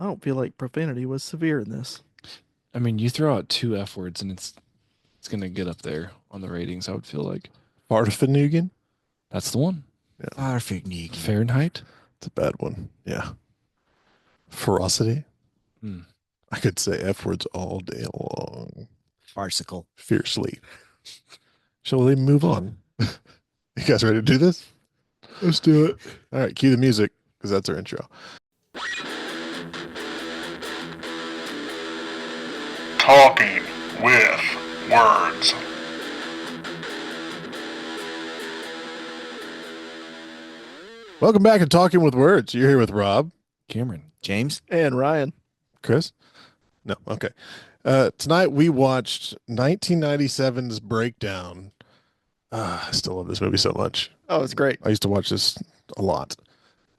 I don't feel like profanity was severe in this. I mean, you throw out two F words and it's gonna get up there on the ratings, I would feel like. Farfignugan? That's the one. Yeah, Farfignugan. Fahrenheit? it's a bad one. Yeah. Ferocity? Hmm. I could say F words all day long. Farcical. Fiercely. Shall we move on? You guys ready to do this? Let's do it. All right, cue the music because that's our intro. Talking with words. Welcome back to Talking with Words. You're here with Rob, Cameron. James? And Ryan, Chris. No, okay. Tonight we watched 1997's Breakdown. I still love this movie so much. oh, it's great. I used to watch this a lot.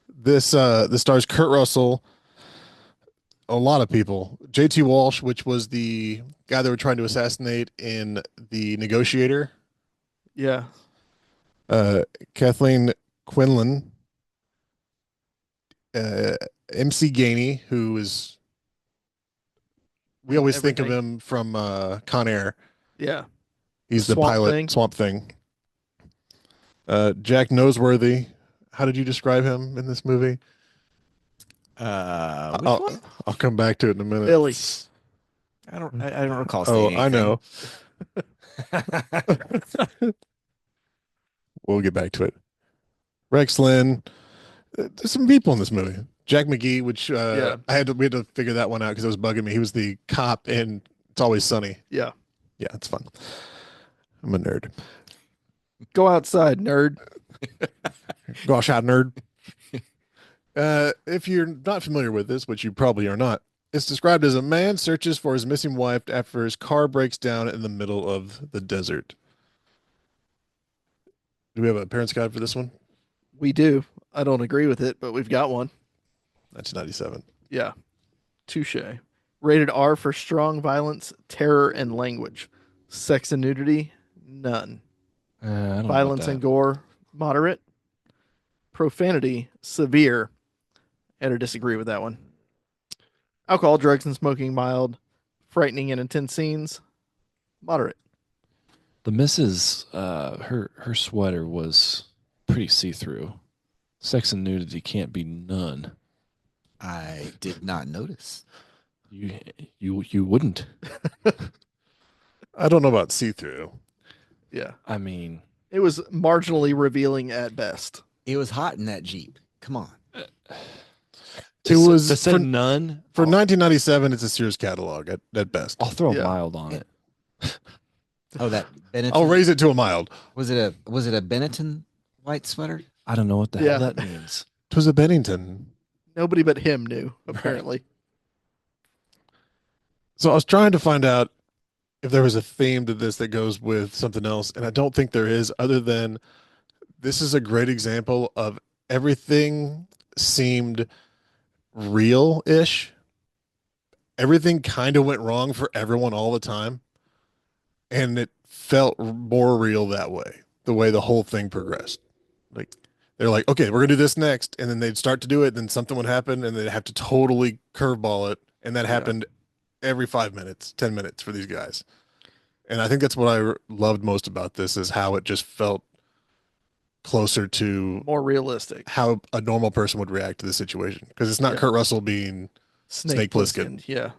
This stars Kurt Russell, a lot of people. J.T. Walsh, which was the guy they were trying to assassinate in The Negotiator. Yeah, Kathleen Quinlan, MC Gainey, who is we always think of Everything. him from Con Air. yeah. He's the Swamp pilot, Thing. Swamp Thing. Jack Noseworthy. How did you describe him in this movie? Which I'll, one? I'll come back to it in a minute. Billy. I don't recall Oh, seeing I know. anything. We'll get back to it. Rex Lynn. There's some people in this movie. Jack McGee, which Yeah. we had to figure that one out because it was bugging me. He was the cop in It's Always Sunny. Yeah. Yeah, it's fun. I'm a nerd. Go outside, nerd. Gosh, out nerd. If you're not familiar with this, which you probably are not, it's described as a man searches for his missing wife after his car breaks down in the middle of the desert. Do we have a parent's guide for this one? We do. I don't agree with it, but we've got one. 1997. Yeah. Touche. Rated R for strong violence, terror, and language. Sex and nudity, none. I don't know about Violence that. and gore, moderate. Profanity, severe. I to disagree with that one. Alcohol, drugs, and smoking, mild. Frightening and intense scenes, moderate. The missus, her sweater was pretty see-through. Sex and nudity can't be none. I did not notice. You wouldn't. I don't know about see-through. Yeah. I mean, It was marginally revealing at best. It was hot in that Jeep. Come on. It was to say for, none. for I'll, 1997. It's a Sears catalog at best. I'll throw Yeah. a mild on it. Oh, that Benetton. I'll raise it to a mild. Was it a Benetton white sweater? I don't know what the Yeah. hell that means. It was a Bennington. Nobody but him knew, apparently. So I was trying to find out if there was a theme to this that goes with something else, and I don't think there is, other than this is a great example of everything seemed real-ish. Everything kind of went wrong for everyone all the time, and it felt more real that way, the way the whole thing progressed. Like they're like, okay, we're gonna do this next, and then they'd start to do it, and then something would happen, and they'd have to totally curveball it, and that Yeah. happened every 5 minutes, 10 minutes for these guys. And I think that's what I loved most about this is how it just felt closer to More realistic. how a normal person would react to the situation. Because it's not Yeah. Kurt Russell being Snake Plissken. Yeah.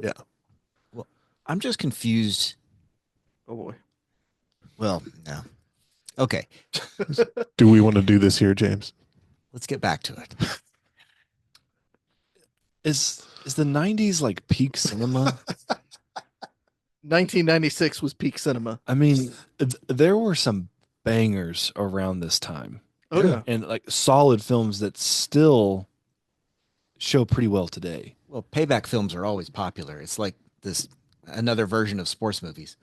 I'm just confused. Oh boy. Well, no. Okay, Do we want to do this here, James? let's get back to it. Is the 90s like peak cinema? 1996 was peak cinema. I mean, there were some bangers around this time. Oh yeah. And like solid films that still show pretty well today. Well, payback films are always popular. It's like this another version of sports movies.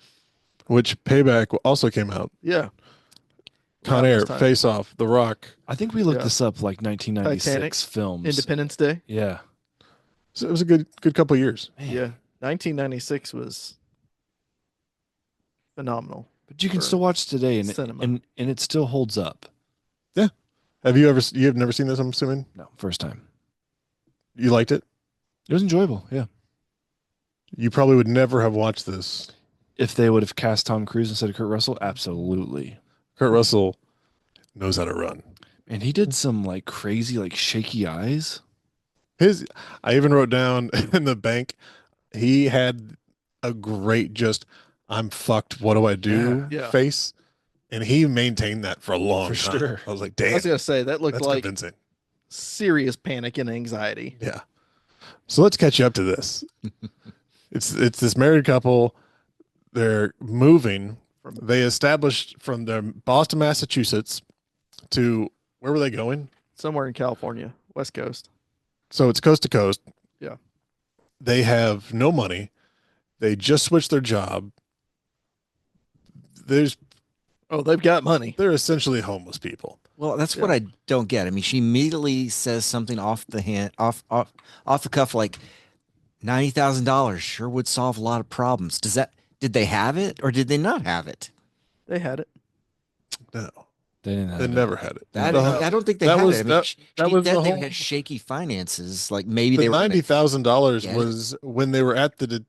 Which Payback also came out. Yeah. Con Around Air, this time. Face Off, The Rock. I think we looked Yeah. this up like 1996 films. Independence Day. Yeah. So it was a good couple of years. Man. Yeah. 1996 was phenomenal. But you can For still watch today and cinema. and it still holds up. Have you never seen this, I'm assuming? No, first time. You liked it? It was enjoyable. Yeah. You probably would never have watched this. If they would have cast Tom Cruise instead of Kurt Russell, absolutely. Kurt Russell knows how to run. And he did some like crazy, like shaky eyes. I even wrote down in the bank, he had a great just, I'm fucked, what do I do Yeah. face. And he maintained that for a long For time. sure. I was like, I damn, was gonna say that looked that's like convincing. serious panic and anxiety. Yeah. So let's catch you up to this. It's this married couple. They're moving. They established from their Boston, Massachusetts to where were they going? Somewhere in California, West Coast. So it's coast to coast. Yeah. They have no money. They just switched their job. They've got money. They're essentially homeless people. Well, that's what I don't get. I mean, she immediately says something off the cuff, like $90,000 sure would solve a lot of problems. Did they have it or did they not have it? They had it. No, They didn't have they it. never had it. I don't think they that had was- it. I mean, that- she that was said the they whole- had shaky finances. Like maybe The they were gonna- $90,000 Yeah. was when they were at the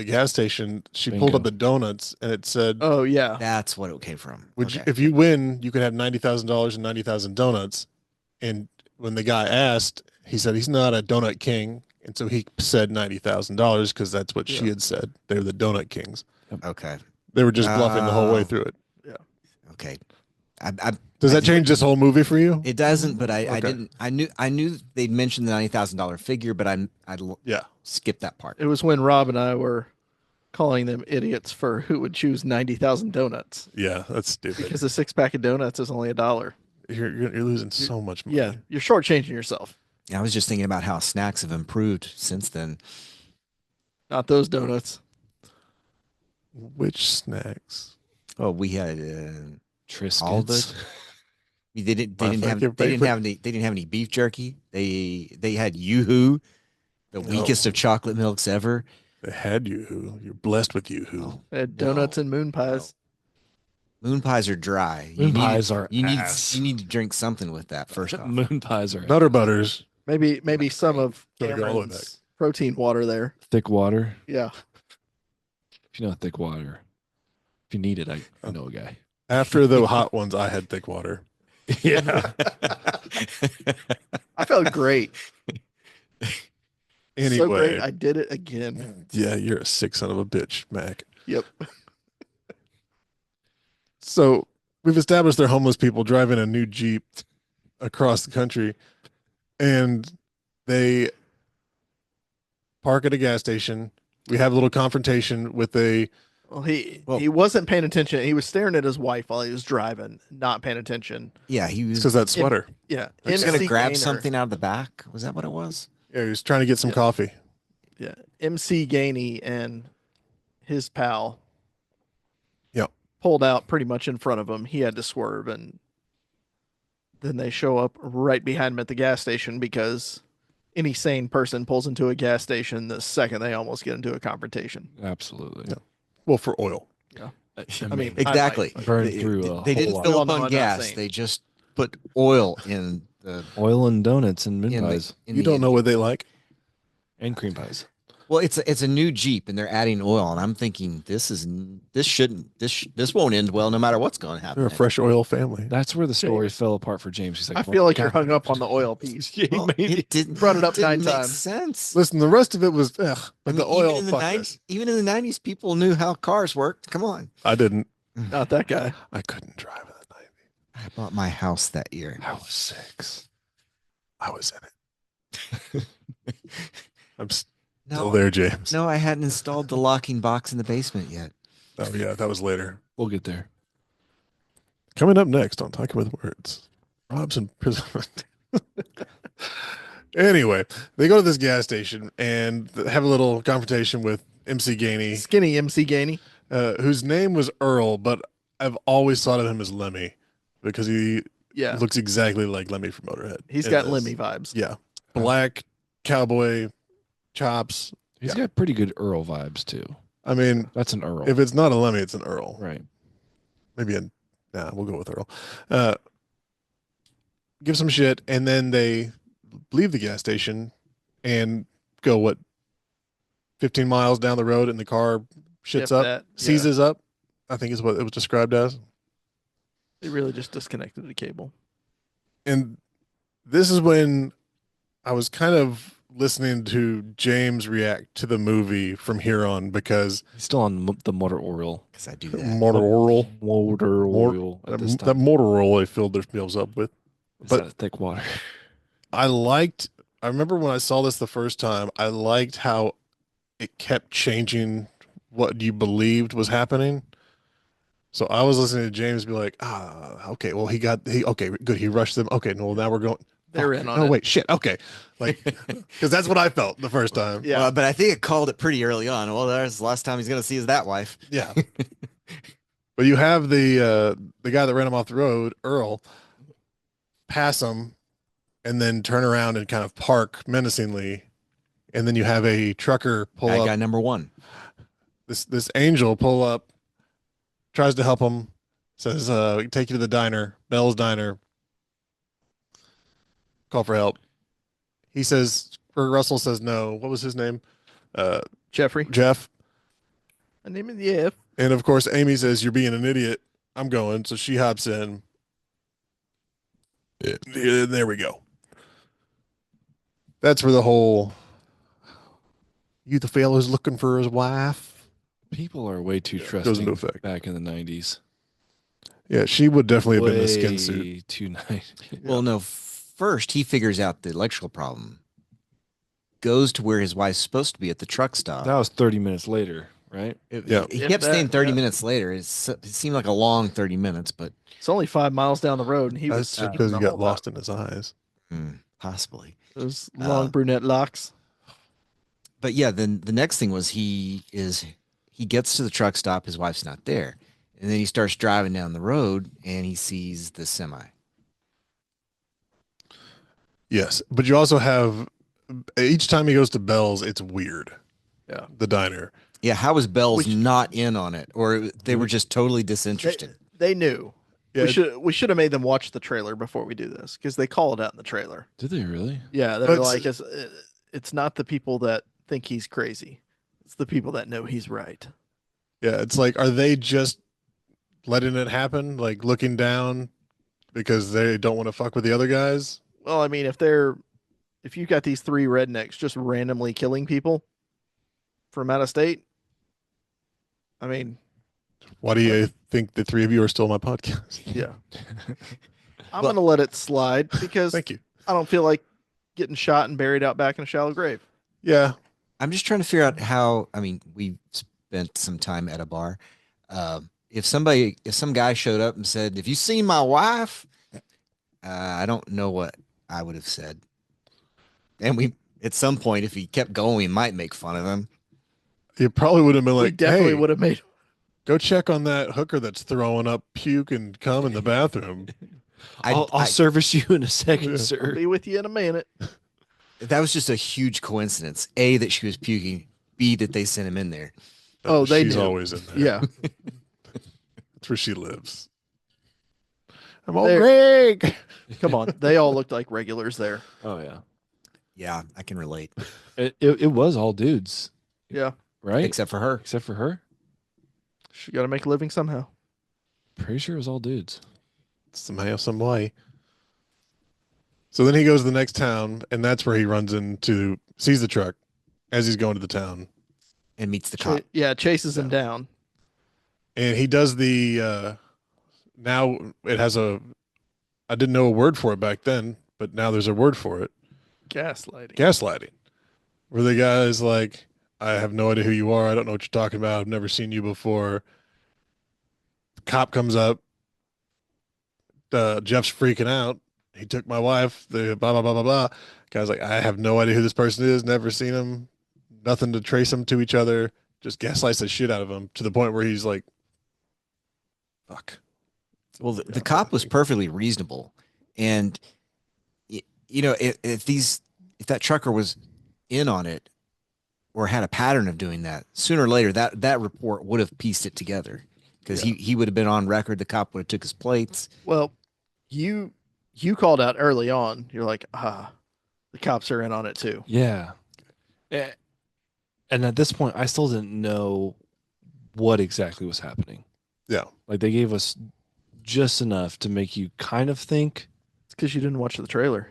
gas station. She pulled Bingo. up the donuts and it said, Oh yeah. That's what it came from. Would you, Okay. if you win, you could have $90,000 and 90,000 donuts. And when the guy asked, he said he's not a donut king, and so he said $90,000 because that's what she Yeah. had said. They were the donut kings. Okay. They were just bluffing the whole way Oh. through it. Okay. Does that change this whole movie for you? It doesn't, but I Okay. didn't. I knew they'd mentioned the $90,000 figure, but I Yeah. skipped that part. It was when Rob and I were calling them idiots for who would choose 90,000 donuts Yeah, that's stupid. because a 6-pack of donuts is only $1. You're losing so much money. Yeah, you're shortchanging yourself. I was just thinking about how snacks have improved since then. Not those donuts. Which snacks? Oh, we had all the. Triscuits. They didn't. My They didn't have. favorite- They didn't have any. They didn't have any beef jerky. They had YooHoo, the No. weakest of chocolate milks ever. They had you. You're blessed with you. Oh, They had donuts and moon pies. moon pies are dry. Moon pies are You need. ass. You need to drink something with that first off. Moon pies are Butter butters. Maybe some of Gotta go all the way Cameron's protein water there. thick water. Yeah. If you know thick water, if you need it, I know a guy. After the hot ones, I had thick water. Yeah. I felt great. Anyway, So great. I did it again. yeah, you're a sick son of a bitch, Mac. Yep. So we've established they're homeless people driving a new Jeep across the country, and they park at a gas station. We have a little confrontation with a Well, he Well- wasn't paying attention. He was staring at his wife while he was driving, not paying attention. Yeah, he was. because that sweater. Yeah. He's gonna MC grab Gaynor. something out of the back. Was that what it was? Yeah, he was trying to get some Yeah. coffee. Yeah. MC Gainey and his pal. Yep. Pulled out pretty much in front of him. He had to swerve, and then they show up right behind him at the gas station because any sane person pulls into a gas station the second they almost get into a confrontation. Absolutely. Yeah. Well, for oil. I mean, Exactly. Burned They, through they- a they whole didn't lot. We fill all up know I'm on not gas. saying. They just put oil in the Oil and donuts and moon in the, pies in You the don't know what they like. and cream pies. Well, it's a new Jeep and they're adding oil, and I'm thinking this won't end well no matter what's going to happen. They're a fresh oil family. That's where the story fell apart for James. He's like, I feel like you're hung up on the oil piece. Well, it didn't brought it up didn't 9 make times. Sense. Listen, the rest of it was, ugh, but I the mean, oil, even in the fuck 90s, this. even in the 90s, people knew how cars worked. Come on. I didn't. Not that guy. I couldn't drive in the 90s. I bought my house that year. I was 6. I was in it. I'm still No, there, James. no, I hadn't installed the locking box in the basement yet. Oh, yeah, that was later. we'll get there. Coming up next on Talking with Words, Rob's imprisonment. Anyway, they go to this gas station and have a little confrontation with MC Gainey, Skinny MC Gainey. whose name was Earl, but I've always thought of him as Lemmy because he Yeah. looks exactly like Lemmy from Motorhead. He's in got this. Lemmy vibes. Yeah. Black cowboy chops. He's Yeah. got pretty good Earl vibes too. I mean, That's an Earl. if it's not a Lemmy, it's an Earl. right. Maybe we'll go with Earl. Give some shit, and then they leave the gas station and go what 15 miles down the road and the car shits If up, that, yeah. seizes up. I think is what it was described as. They really just disconnected the cable. And this is when I was kind of listening to James react to the movie from here on because He's still on the motor oil. Because I do that. motor oil, Motor oil at this that time. motor oil they filled their meals up with. Is but- that thick water? I remember when I saw this the first time, I liked how it kept changing what you believed was happening. So I was listening to James be like, okay, well, okay, good. He rushed them. Okay, no, now we're going. They're fuck, in on no, it. wait, shit. Okay. Like, because that's what I felt the first time. Yeah. Well, but I think it called it pretty early on. Well, there's the last time he's going to see is that wife. Yeah. But you have the guy that ran him off the road, Earl, pass him and then turn around and kind of park menacingly. And then you have a trucker pull Bad up. guy number one. This angel pull up, tries to help him, says, take you to the diner, Bell's Diner. Call for help. He says, Kurt Russell says no. What was his name? Jeffrey. Jeff. My name is Jeff. And of course, Amy says, you're being an idiot. I'm going. So she hops in. Yeah, there we go. That's where the whole you the fella's looking for his wife. People are way too Goes trusting into effect. back in the 90s. Yeah, she would definitely have been in a skin Way suit. too nice. Well, no, first he figures out the electrical problem, goes to where his wife's supposed to be at the truck stop. That was 30 minutes later, right? Yeah. He If kept staying that, 30 yeah. minutes later. It seemed like a long 30 minutes, but It's only 5 miles down the road, and he was That's because he got lost in his eyes. possibly. Those long brunette locks. But yeah, then the next thing was he gets to the truck stop, his wife's not there. And then he starts driving down the road and he sees the semi. Yes, but you also have each time he goes to Bell's, it's weird. Yeah. The diner. Yeah, how was Bell's Which- not in on it? Or they were just totally disinterested. They knew. Yeah, We should have made them watch the trailer before we do this because they call it out in the trailer. Did they really? Yeah, they're But- like, it's not the people that think he's crazy. It's the people that know he's right. yeah, it's like, are they just letting it happen, like looking down because they don't want to fuck with the other guys? Well, I mean, if you've got these 3 rednecks just randomly killing people from out of state, I mean, Why do you think the 3 of you are still on my podcast? yeah. I'm Well- gonna let it slide because Thank you. I don't feel like getting shot and buried out back in a shallow grave. Yeah, I'm just trying to figure out how. I mean, we spent some time at a bar. If some guy showed up and said, "Have you seen my wife?" I don't know what I would have said. And we, at some point, if he kept going, we might make fun of him. it probably would have been We like, definitely hey, would have made. go check on that hooker that's throwing up puke and cum in the bathroom. I'll service you in a second, Yeah. I'll sir. be with you in a minute. that was just a huge coincidence. A, that she was puking. B, that they sent him in there. Oh, they she's knew. always in there. Yeah. That's where she lives. I'm all There- Greg. Come on. They all looked like regulars there. Oh, yeah. Yeah, I can relate. It was all dudes, Yeah. right? Except for her. Except for her. She got to make a living somehow. Pretty sure it was all dudes. Somehow, some way. So then he goes to the next town, and that's where he runs into, sees the truck as he's going to the town. And meets the cop. Yeah. Chases him down. And he does the, now it has I didn't know a word for it back then, but now there's a word for it. Gaslighting. Gaslighting. Where the guy's like, I have no idea who you are. I don't know what you're talking about. I've never seen you before. The cop comes up. Jeff's freaking out. He took my wife. The blah, blah, blah, blah, blah. Guy's like, I have no idea who this person is. Never seen him. Nothing to trace them to each other. Just gaslights the shit out of him to the point where he's like, fuck. Well, the cop was perfectly reasonable, and you know, if that trucker was in on it or had a pattern of doing that, sooner or later that report would have pieced it together because he would have been on record. The cop would have took his plates. Well, you called out early on. You're like, the cops are in on it too. Yeah. And at this point, I still didn't know what exactly was happening. Yeah. Like they gave us just enough to make you kind of think. It's because you didn't watch the trailer.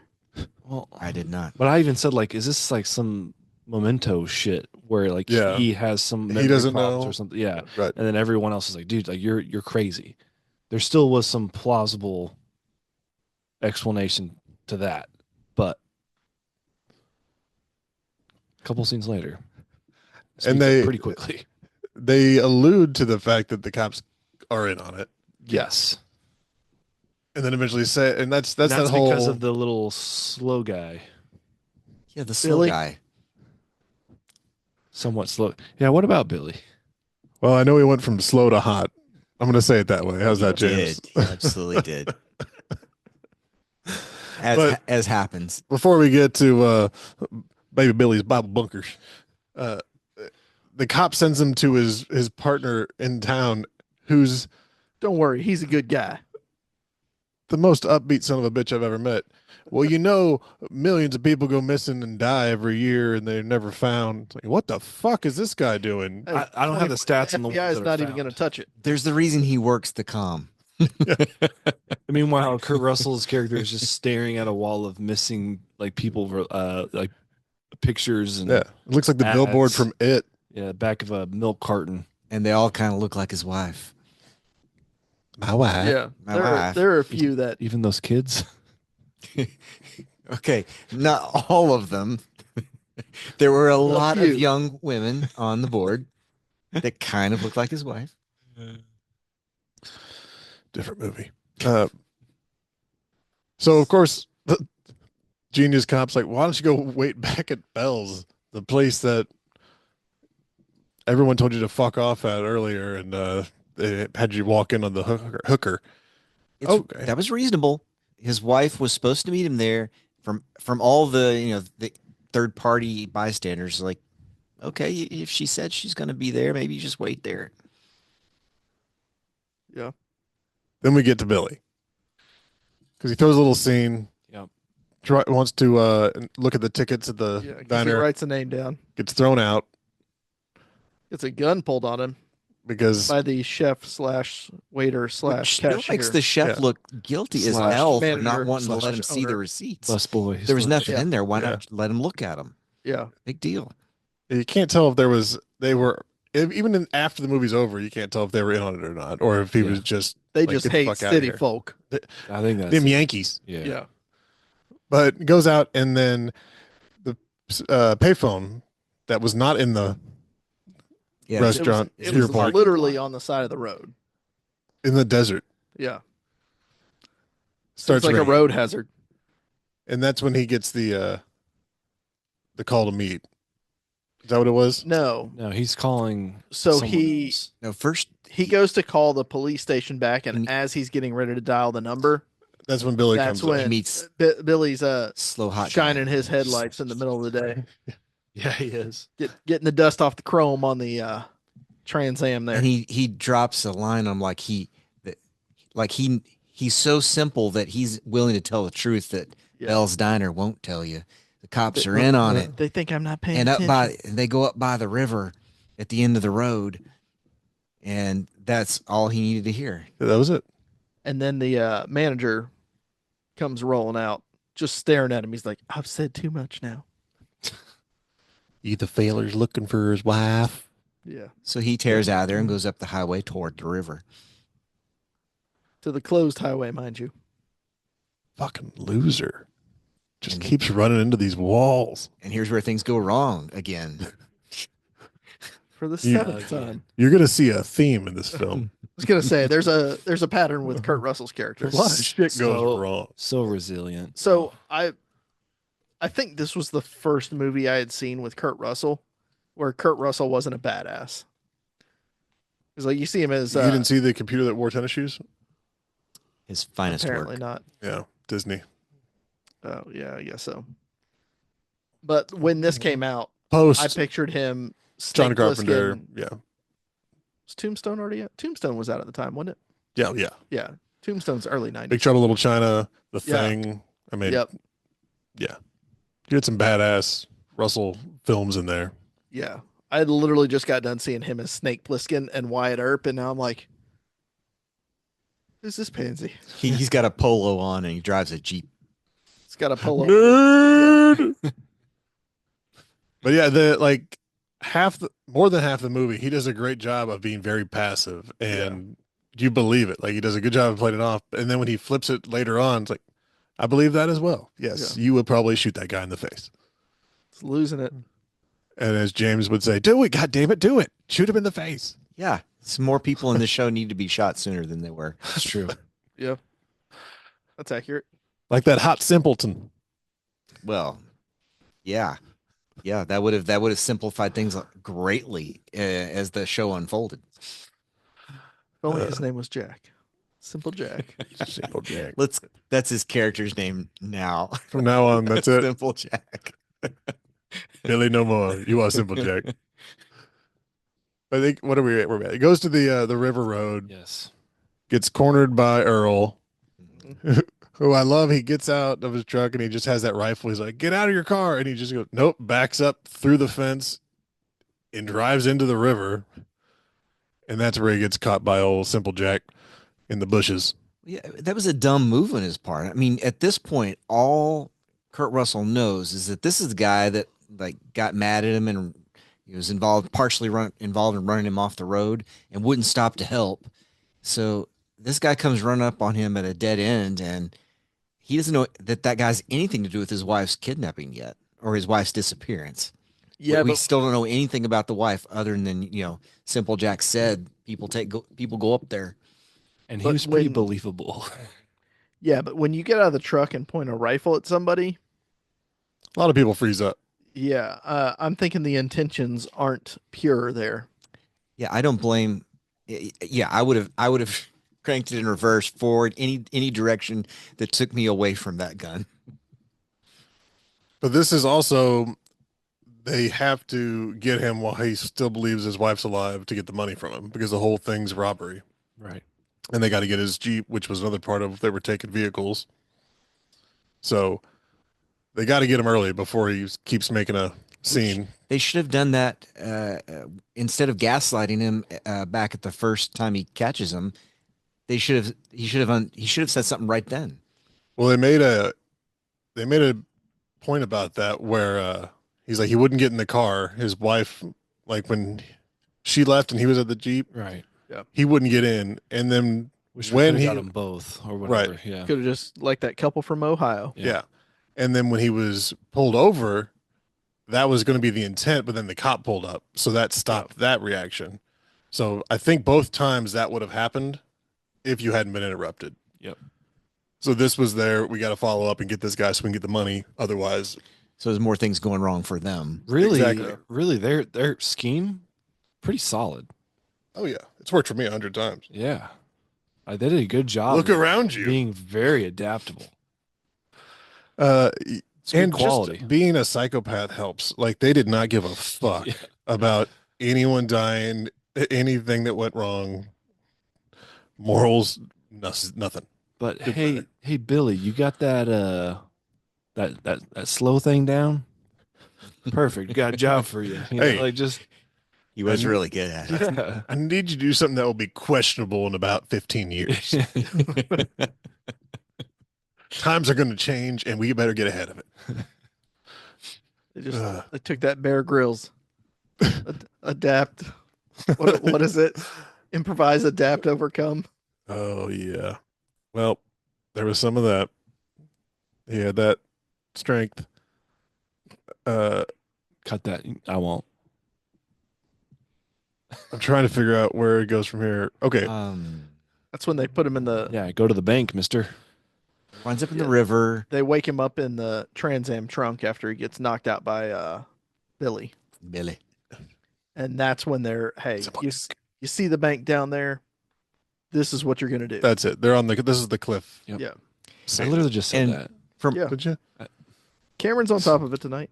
Well, I did not. but I even said like, is this like some Memento shit where like Yeah. he has some He memory doesn't problems know. or something? Yeah. Right. And then everyone else is like, dude, like you're crazy. There still was some plausible explanation to that, but a couple scenes later, And speaks up they- pretty quickly. They allude to the fact that the cops are in on it, Yes, and then eventually say, and that's that's that whole. because of the little slow guy, Yeah, the slow Billy? guy. somewhat slow. Yeah, what about Billy? Well, I know he went from slow to hot. I'm going to say it that way. How's that, James? Did. He absolutely did. But- As happens. Before we get to Baby Billy's Bible bunkers, the cop sends him to his partner in town, who's Don't worry, he's a good guy. the most upbeat son of a bitch I've ever met. Well, you know, millions of people go missing and die every year, and they're never found. It's like, what the fuck is this guy doing? I don't have the stats on the ones FBI is that are not even found. going to touch it. There's the reason he works the comm. Meanwhile, Kurt Russell's character is just staring at a wall of missing like people, like pictures and Yeah, it looks like the billboard Ads. from It. yeah, back of a milk carton. And they all kind of look like his wife. My wife. Yeah, My there wife. are a few that Even those kids. Okay, not all of them. There were a lot few. of young women on the board that kind of looked like his wife. Different movie. So of course the genius cop's like, why don't you go wait back at Bell's, the place that everyone told you to fuck off at earlier, and they had you walk in on the hooker. Okay. That was reasonable. His wife was supposed to meet him there. From all the the third party bystanders, like, okay, if she said she's going to be there, maybe you just wait there. Then we get to Billy because he throws a little scene. Yep. Wants to look at the tickets at the 'cause he diner. writes a name down. Gets thrown out Gets a gun pulled on him because by the chef slash waiter slash Which still cashier. makes the chef Yeah. look guilty as Slash hell for manager not wanting to let slash him see the owner. receipts. Bus boys. There was nothing Yeah. in there. Why Yeah. not let him look at them? Yeah, Big deal. you can't tell if even after the movie's over, you can't tell if they were in on it or not, or if he Yeah. was just they like, just get the hate fuck outta city here. folk. I think that's them Yankees. yeah. Yeah. But goes out, and then the payphone that was not in the Yeah, restaurant It to your was point, literally on the side of the road. in the desert Yeah, starts it's like a ringing. road hazard. And that's when he gets the call to meet. Is that what it was? No, No, he's calling. so someone he else. No, first he goes to call the police station back, and And- as he's getting ready to dial the number, That's when Billy that's comes when up. he meets Billy's slow hot guy. shining his headlights in the middle of the day, Yeah, he is. getting the dust off the chrome on the Trans Am there. and he drops a line on him he's so simple that he's willing to tell the truth that Yeah. Bell's Diner won't tell you. The cops are in on it. They think I'm not paying And attention. they go up by the river at the end of the road, and that's all he needed to hear. That was it. And then the manager comes rolling out, just staring at him. He's like, "I've said too much now." Either Failer's looking for his wife. Yeah, So he tears out of there and goes up the highway toward the river. to the closed highway, mind you. Fucking loser. Just And- keeps running into these walls. And here's where things go wrong again. For the Yeah. seventh time. You're gonna see a theme in this film. I was gonna say there's a pattern with Kurt Russell's character. A lot of shit goes So- wrong. So resilient. So I think this was the first movie I had seen with Kurt Russell where Kurt Russell wasn't a badass. Because like you see him as You didn't see the computer that wore tennis shoes? His finest apparently work. not. Yeah, Disney. Oh yeah, I guess so. But when this came out, Post I pictured him. John Snake Carpenter. Plissken. Yeah. Was Tombstone already out? Tombstone was out at the time, wasn't it? Yeah, yeah. Yeah. Tombstone's early 90s. Big Trouble in Little China, The Yeah. Thing. I mean, Yep. yeah. You had some badass Russell films in there. Yeah. I literally just got done seeing him as Snake Plissken and Wyatt Earp, and now I'm like, who's this pansy? He's got a polo on and he drives a Jeep. He's got a polo. Nerd. But yeah, more than half the movie, he does a great job of being very passive, and you believe it. Like he does a good job of playing it off. And then when he flips it later on, it's like, I believe that as well. Yes, you would probably shoot that guy in the face. It's losing it. And as James would say, do it, God damn it, do it. Shoot him in the face. Yeah. Some more people in the show need to be shot sooner than they were. That's true. Yeah. That's accurate. Like that hot simpleton. Well, yeah. Yeah, that would have simplified things greatly as the show unfolded. If only his name was Jack. Simple Jack. Simple Jack. That's his character's name now. From now on, that's it. Simple Jack. Billy no more. You are Simple Jack. I think what are we at? We're at. It goes to the river road, Yes. gets cornered by Earl, who I love. He gets out of his truck and he just has that rifle. He's like, get out of your car. And he just goes, nope, backs up through the fence and drives into the river. And that's where he gets caught by old Simple Jack in the bushes. Yeah, that was a dumb move on his part. I mean, at this point, all Kurt Russell knows is that this is the guy that like got mad at him and he was partially involved in running him off the road and wouldn't stop to help. So this guy comes running up on him at a dead end, and he doesn't know that guy's anything to do with his wife's kidnapping yet or his wife's disappearance. Yeah, we but still don't know anything about the wife other than Simple Jack said people go up there. And he But was pretty when- believable. yeah, but when you get out of the truck and point a rifle at somebody, A lot of people freeze up. yeah, I'm thinking the intentions aren't pure there. Yeah, I don't blame. Yeah, I would have cranked it in reverse, forward, any direction that took me away from that gun. But this is also, they have to get him while he still believes his wife's alive to get the money from him because the whole thing's robbery. Right. And they got to get his Jeep, which was another part of they were taking vehicles. So they got to get him early before he keeps making a scene. They should have done that instead of gaslighting him back at the first time he catches him. He should have said something right then. Well, they made a point about that where he's like he wouldn't get in the car. His wife, like when she left and he was at the Jeep, Right. he wouldn't get in. And then Wish when we he got them both or whatever. Right. Yeah. Could have just like that couple from Ohio. yeah. And then when he was pulled over, that was going to be the intent, but then the cop pulled up, so that stopped that reaction. So I think both times that would have happened if you hadn't been interrupted. Yep. So this was there. We got to follow up and get this guy so we can get the money. Otherwise, So there's more things going wrong for them. Really, Exactly. really, their scheme pretty solid. oh yeah, it's worked for me 100 times. Yeah. They did a good job. Look of around you. being very adaptable. It's good and quality. just being a psychopath helps. Like they did not give a fuck Yeah. about anyone dying, anything that went wrong. Morals, nothing. But Good for hey, Billy, you got that that slow thing down? Perfect. Got a job for you. You know, Hey. like just He was And- really good at it. yeah. I need you to do something that will be questionable in about 15 years. Times are going to change, and we better get ahead of it. They took that Bear Grylls. Adapt. What is it? Improvise, adapt, overcome. Oh yeah. Well, there was some of that. He had that strength. Cut that. I won't. I'm trying to figure out where it goes from here. Okay. That's when they put him in the. Yeah, go to the bank, mister. Runs up in the river. They wake him up in the Trans Am trunk after he gets knocked out by Billy, Billy. and that's when they're hey, you see the bank down there. This is what you're gonna do. That's it. They're on this is the cliff. Yep. Yeah. I scene. literally just said And- that. From Yeah. Did you? Cameron's on top of it tonight.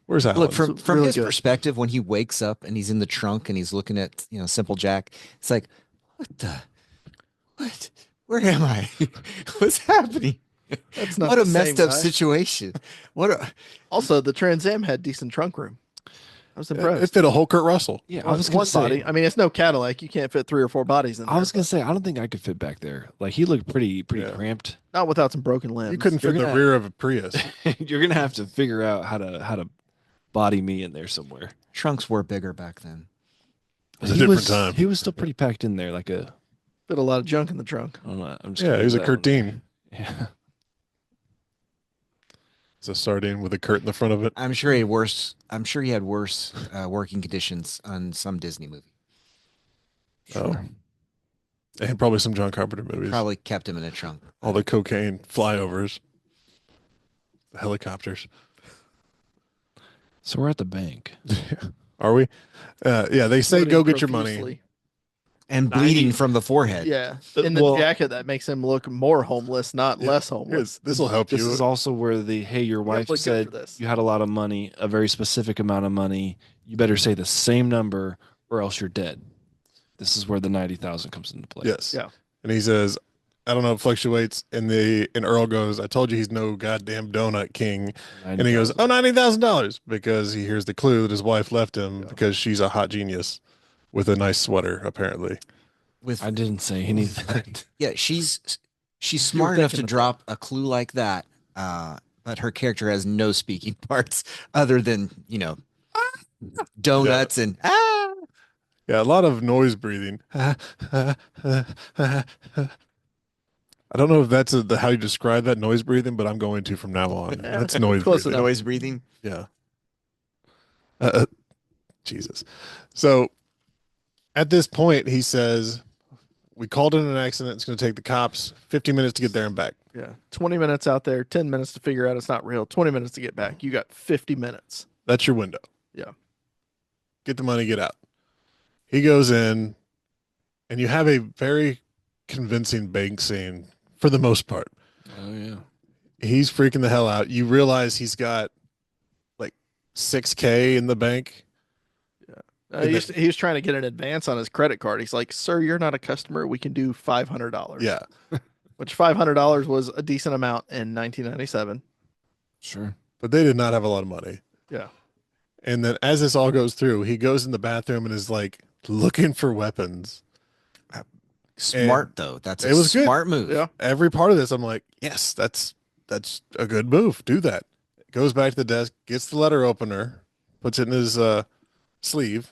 Where's Alan? look from It's from really his good. perspective, when he wakes up and he's in the trunk and he's looking at Simple Jack, it's like, what? Where am I? What's happening? That's not What a the messed same up guy. situation. What a Also, the Trans Am had decent trunk room. I was It impressed. fit a whole Kurt Russell. Yeah, I One, was gonna one say. body. I mean, it's no Cadillac. You can't fit 3 or 4 bodies in there. I was gonna say I don't think I could fit back there. Like he looked pretty Yeah. cramped. Not without some broken limbs. You couldn't fit You're in the gonna- rear of a Prius. You're gonna have to figure out how to body me in there somewhere. trunks were bigger back then. It was a He different time. He was still pretty packed in there, like a. Fit a lot of junk in the trunk. I don't know, I'm just Yeah, gonna he was a leave that Kurt one there. Dean. Yeah. It's a sardine with a Kurt in the front of it. I'm sure he had worse. I'm sure he had worse working conditions on some Disney movie. Oh. And probably some John Carpenter movies. Probably kept him in a trunk. All the cocaine flyovers, the helicopters. So we're at the bank. Are we? Yeah, they say Blooding go get your money. profusely. And bleeding from the forehead. Yeah. In the Well- jacket, that makes him look more homeless, not less homeless. This will help This you. is also where your wife look good said for this. you had a lot of money, a very specific amount of money. You better say the same number or else you're dead. This is where the 90,000 comes into play. Yes. Yeah. And he says, I don't know, it fluctuates. And Earl goes, I told you he's no goddamn donut king. And he goes, oh, $90,000 because he hears the clue that his wife left him because she's a hot genius with a nice sweater, apparently. With I didn't say anything. yeah, she's smart enough to thinking of drop a clue like that. But her character has no speaking parts other than donuts and Yeah, a lot of noise breathing. I don't know if that's how you describe that noise breathing, but I'm going to from now on. That's noise Close breathing. enough. noise breathing. Yeah. Jesus. So at this point, he says, we called in an accident. It's going to take the cops 50 minutes to get there and back. Yeah. 20 minutes out there, 10 minutes to figure out it's not real, 20 minutes to get back. You got 50 minutes. That's your window. Yeah. Get the money, get out. He goes in, and you have a very convincing bank scene for the most part. Oh yeah. He's freaking the hell out. You realize he's got like 6K in the bank. He was trying to get an advance on his credit card. He's like, sir, you're not a customer. We can do $500. Yeah. Which $500 was a decent amount in 1997. Sure. But they did not have a lot of money. Yeah. And then as this all goes through, he goes in the bathroom and is like looking for weapons. Smart though. That's it was good. smart move. Yeah. Every part of this, I'm like, yes, that's a good move. Do that. Goes back to the desk, gets the letter opener, puts it in his sleeve,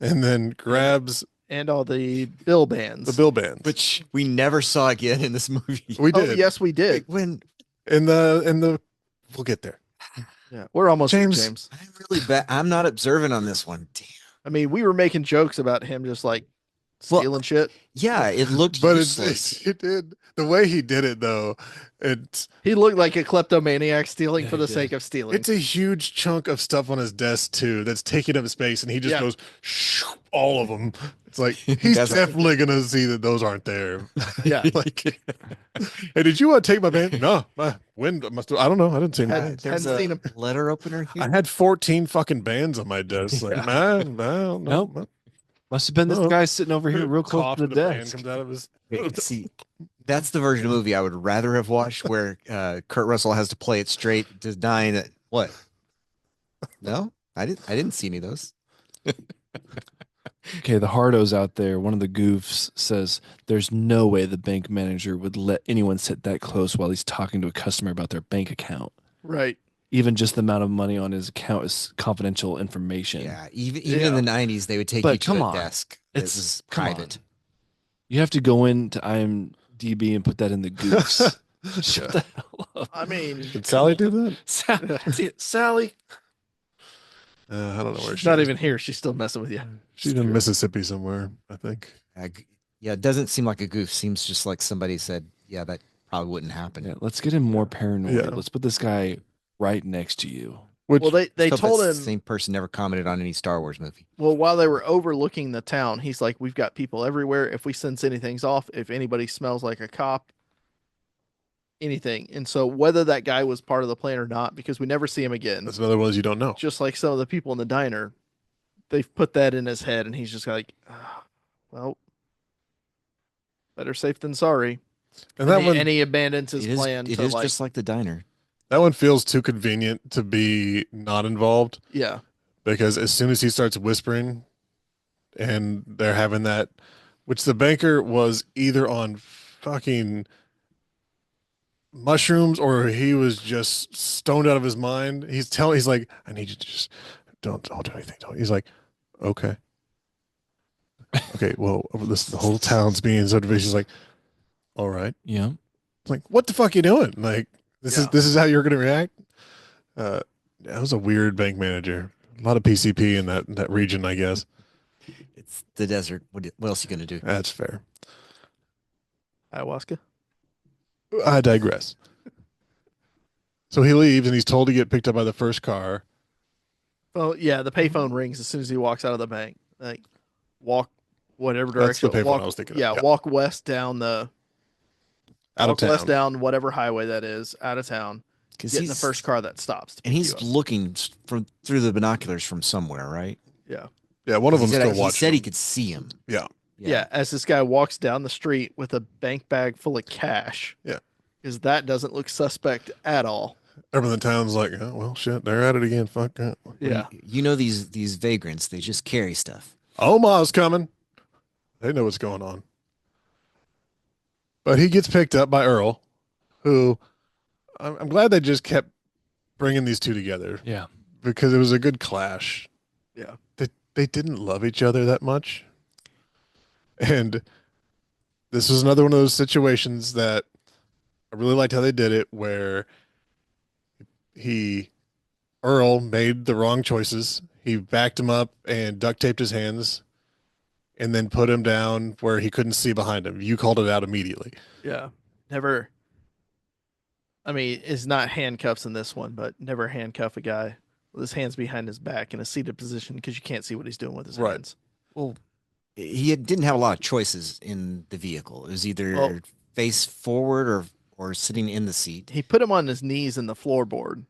and then grabs And all the bill bands. the bill bands. Which we never saw again in this movie. we Oh, did. yes, we did. When In the we'll get there. Yeah. We're almost there, James. James. I'm really bad. I'm not observant on this one. Damn. I mean, we were making jokes about him just like Well, stealing shit. Yeah, it looked But useless. it did the way he did it though. It's He looked like a kleptomaniac stealing Yeah, for he the did. sake of stealing. it's a huge chunk of stuff on his desk too that's taking up space, and he just Yeah. goes shoo, all of them. It's like he's That's- definitely gonna see that those aren't there. Yeah. Like, hey, did you want to take my band? No, my wind must. I don't know. I didn't see Had- anything. There's hadn't a seen him. letter opener I here. had 14 fucking bands on my desk. Like, man, no, Nope. Must have been this Oh. guy sitting over here real close Cough to and the a band desk. comes out of his. See, that's the version of the movie I would rather have watched where Kurt Russell has to play it straight, denying that what? No, I didn't see any of those. Okay, the hardos out there, one of the goofs says there's no way the bank manager would let anyone sit that close while he's talking to a customer about their bank account. right. Even just the amount of money on his account is confidential information. Yeah, even in the '90s, they would take But you to come a on. desk. It's- This is come on. private. You have to go into IMDb and put that in the goofs. Shut the hell up. I mean, Did Sally do that? Sally, I don't know where she's not even here. She's still messing with you. She's in Mississippi somewhere, I think. Yeah, it doesn't seem like a goof. Seems just like somebody said, yeah, that probably wouldn't happen. Yeah, let's get him more paranoid. Yeah. Let's put this guy right next to you. Which Well, they Hope told that's him, the same person never commented on any Star Wars movie. well, while they were overlooking the town, he's like, we've got people everywhere. If we sense anything's off, if anybody smells like a cop, anything. And so whether that guy was part of the plan or not, because we never see him again, that's another one you don't know. just like some of the people in the diner, they've put that in his head and he's just like, well, better safe than sorry. And that one, and he abandons his It is, plan it to is like, just like the diner. that one feels too convenient to be not involved, yeah, because as soon as he starts whispering and they're having that, which the banker was either on fucking mushrooms or he was just stoned out of his mind. He's like, I need you to just don't do anything. He's like, okay. Okay, well, this the whole town's being so division. He's like, all right. Yeah. It's like, what the fuck you doing? Like, this Yeah. is how you're gonna react. That was a weird bank manager. A lot of PCP in that region, I guess. It's the desert. What else are you gonna do? That's fair. ayahuasca. I digress. So he leaves and he's told to get picked up by the first car. Well, yeah, the payphone rings as soon as he walks out of the bank. Like, walk whatever That's the direction. payphone walk, I was thinking of, Yeah, yeah. walk west down the Out of walk west town. down whatever highway that is, out of town. Because Get in the first car that stops. to and pick he's you up. looking from through the binoculars from somewhere, right? Yeah. Yeah, one of them he said, still he watching. said he could see him. Yeah. Yeah, as this guy walks down the street with a bank bag full of cash. Yeah. Because that doesn't look suspect at all. Everyone in the town's like, oh, well, shit, they're at it again. Fuck that. Yeah. You know these vagrants, they just carry stuff. Omaha's coming. They know what's going on. But he gets picked up by Earl, who I'm glad they just kept bringing these two together Yeah. because it was a good clash. Yeah. They didn't love each other that much. And this was another one of those situations that I really liked how they did it, where Earl made the wrong choices. He backed him up and duct taped his hands and then put him down where he couldn't see behind him. You called it out immediately. Yeah. Never. I mean, it's not handcuffs in this one, but never handcuff a guy with his hands behind his back in a seated position because you can't see what he's doing with his Right. hands. Well, didn't have a lot of choices in the vehicle. It was either Well- face forward or sitting in the seat. He put him on his knees in the floorboard,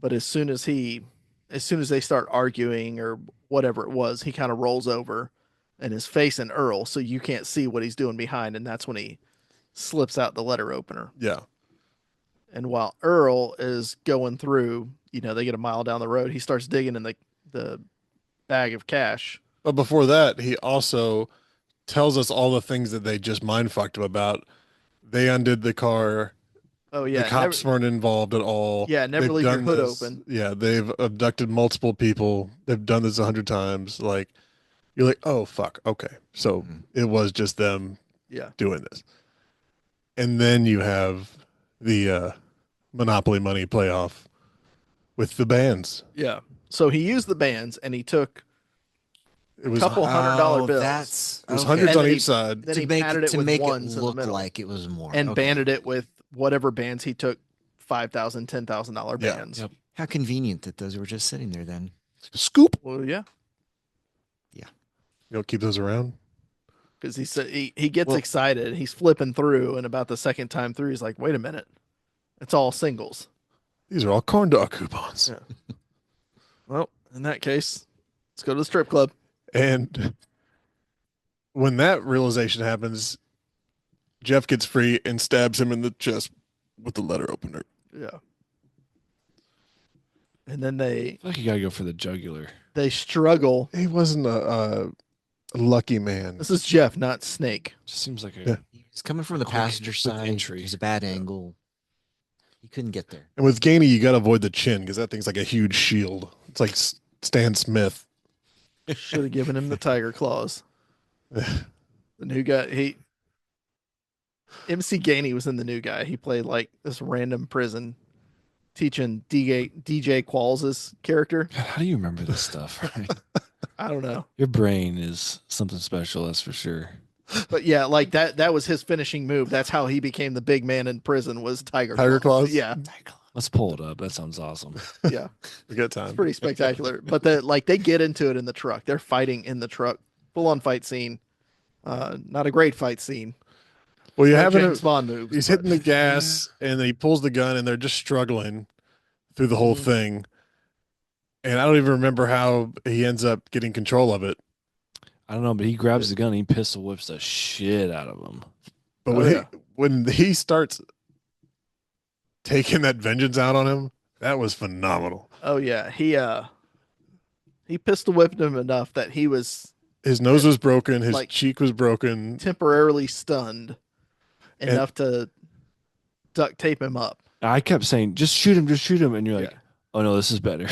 but as soon as they start arguing or whatever it was, he kind of rolls over and is facing Earl, so you can't see what he's doing behind, and that's when he slips out the letter opener. Yeah. And while Earl is going through, they get a mile down the road, he starts digging in the bag of cash. But before that, he also tells us all the things that they just mind fucked him about. They undid the car. Oh yeah, The cops weren't involved at all. Yeah, never They've leave your done hood this- open. Yeah, they've abducted multiple people. They've done this 100 times. Like, you're like, oh fuck, okay. So Mhm. it was just them Yeah, doing this. And then you have the Monopoly money playoff with the bands. yeah. So he used the bands and he took It was couple $100 bills. That's it was okay. hundreds And on then each side. then to he make padded it, it to with make it ones in the look middle like it was more. and Okay. banded it with whatever bands he took, $5,000, $10,000 Yeah. bands. Yep. How convenient that those were just sitting there then. Scoop. Well, yeah, You don't keep those around. because he said he gets Well- excited. He's flipping through, and about the second time through, he's like, "Wait a minute, it's all singles." These are all corn dog coupons. Yeah. Well, in that case, let's go to the strip club. And when that realization happens, Jeff gets free and stabs him in the chest with the letter opener. Yeah. And then they I feel like you gotta go for the jugular. struggle. He wasn't a lucky man. This is Jeff, not Snake. Just seems like a Yeah. He's coming from the Quick passenger side. entry. It was a bad angle. He couldn't get there. And with Gainey, you got to avoid the chin because that thing's like a huge shield. It's like Stan Smith. Should have given him the tiger claws. The new guy, MC Gainey was in the new guy. He played like this random prison teaching DJ Qualls' character. God, how do you remember this stuff? Right? I don't know. Your brain is something special, that's for sure. But yeah, like that was his finishing move. That's how he became the big man in prison was tiger Claws? Yeah. Let's pull it up. That sounds awesome. Yeah. We got It's time. pretty spectacular. But they get into it in the truck. They're fighting in the truck. Full on fight scene. Not a great fight scene. Well, you Like have James Bond moves. he's but- hitting the gas and then he pulls the gun and they're just struggling through the whole Mhm. thing. And I don't even remember how he ends up getting control of it. I don't know, but he grabs the gun and he pistol whips the shit out of him. But Oh, when, yeah. when he starts taking that vengeance out on him, that was phenomenal. Oh yeah, he pistol whipped him enough that he was His nose was broken, his Like- cheek was broken. temporarily stunned And- enough to duct tape him up. I kept saying, just shoot him. And you're like, Yeah. oh no, this is better.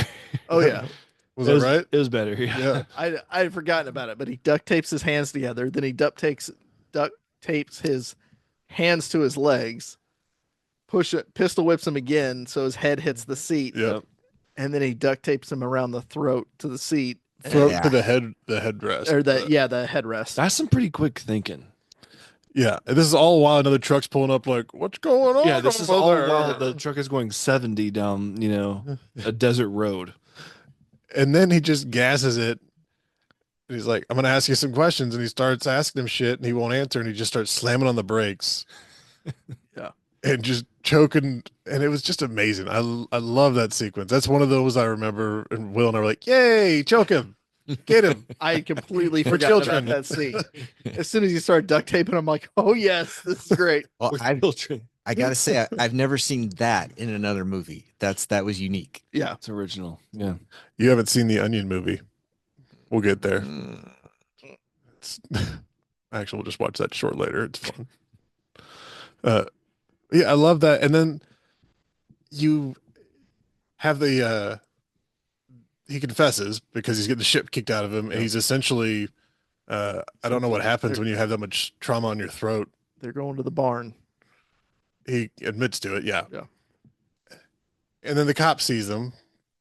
Oh yeah, Was it that was, right? It was better. Yeah. Yeah. I had forgotten about it, but he duct tapes his hands together. Then he duct tapes his hands to his legs. Pistol whips him again, so his head hits the seat. Yeah. And then he duct tapes him around the throat to the seat. Throat Yeah. to the headrest. Or the headrest. That's some pretty quick thinking. Yeah. And this is all while another truck's pulling up like, what's going on? Yeah, this is over all there?" while the truck is going 70 down, a desert road. And then he just gasses it. And he's like, I'm gonna ask you some questions. And he starts asking him shit and he won't answer, and he just starts slamming on the brakes. Yeah. And just choking. And it was just amazing. I love that sequence. That's one of those I remember, and Will and I were like, yay, choke him. Get him. I had completely For forgot children. about that scene. As soon as you started duct taping, I'm like, oh yes, this is great. Well, I gotta say, I've never seen that in another movie. That was unique. Yeah. It's original. Yeah. You haven't seen the Onion movie. We'll get there. It's, actually, we'll just watch that short later. It's fun. Yeah, I love that. And then you have the he confesses because he's getting the shit kicked out of him, and he's essentially I don't know what happens when you have that much trauma on your throat. They're going to the barn. He admits to it, yeah. Yeah. And then the cop sees him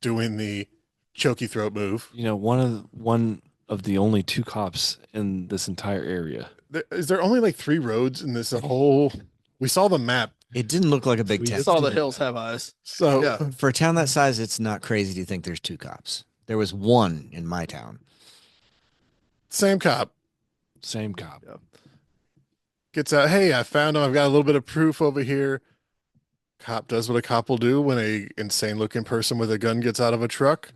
doing the choky throat move. One of the only two cops in this entire area. Is there only like 3 roads in this whole? We saw the map, It didn't look like a big We town. just All the hills have eyes. so Yeah. For a town that size, it's not crazy to think there's 2 cops. There was 1 in my town. same cop Same cop. gets out. Hey, I found him. I've got a little bit of proof over here. Cop does what a cop will do when a insane looking person with a gun gets out of a truck.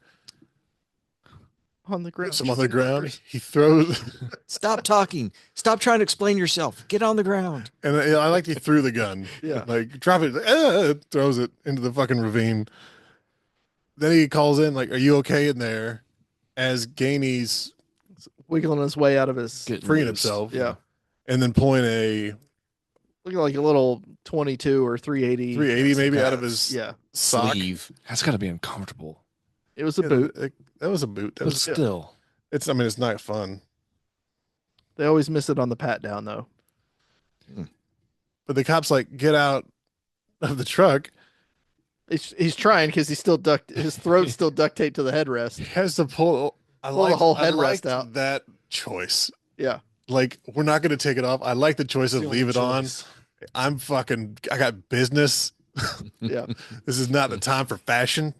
On the ground. Puts him on the ground. He throws, Stop talking. Stop trying to explain yourself. Get on the ground. and I like he threw the gun. Yeah. Like drop it, throws it into the fucking ravine. Then he calls in like, "Are you okay in there?" As Gainey's Wiggling his way out of his. Getting freeing loose. himself, Yeah. and then pulling a Looking like a little 22 or 380. 380 maybe out of his Yeah. sock. Sleeve. That's got to be uncomfortable. It was a Yeah, boot. that was a boot. That But was, still, it's. I mean, it's not fun. They always miss it on the pat down though. But the cops like get out of the truck. He's trying because he's still his throat's still duct taped to the headrest. He has to pull. Pull the whole I headrest liked out. That choice. Yeah. Like we're not going to take it off. I like the choice of leave it on. I'm fucking. I got business. Yeah. This is not the time for fashion.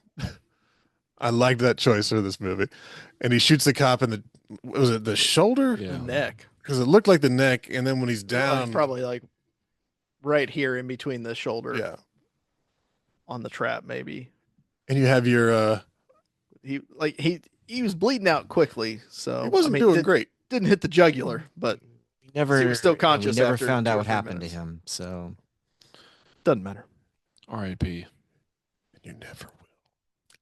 I liked that choice for this movie, and he shoots the cop in the. Was it the shoulder? Yeah. The neck. Because it looked like the neck, and then when he's It's down, probably like right here in between the shoulder. yeah. On the trap, maybe. And you have your. He was bleeding out quickly, so He wasn't I mean, doing great. Didn't hit the jugular, but Never. He was still We conscious never after found out 2 or what 3 happened minutes. to him. So doesn't matter. R.I.P. You never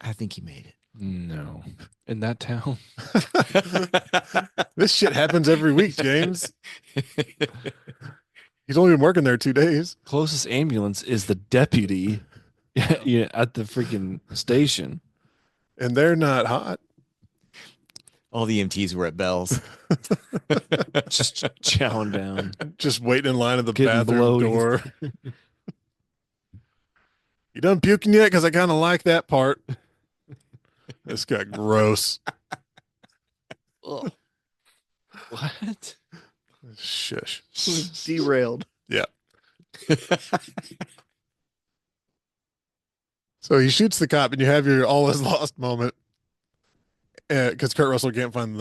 I think he made it. No. In that town? will. This shit happens every week, James. He's only been working there 2 days. Closest ambulance is the deputy yeah, at the freaking station. And they're not hot. All the EMTs were at Bell's. Just chowing down. Just waiting in line at the Getting bathroom bloated. door. You done puking yet? Because I kind of like that part. This got gross. Ugh. What? Shush. Derailed. So he shoots the cop, and you have your all is lost moment. Because Kurt Russell can't find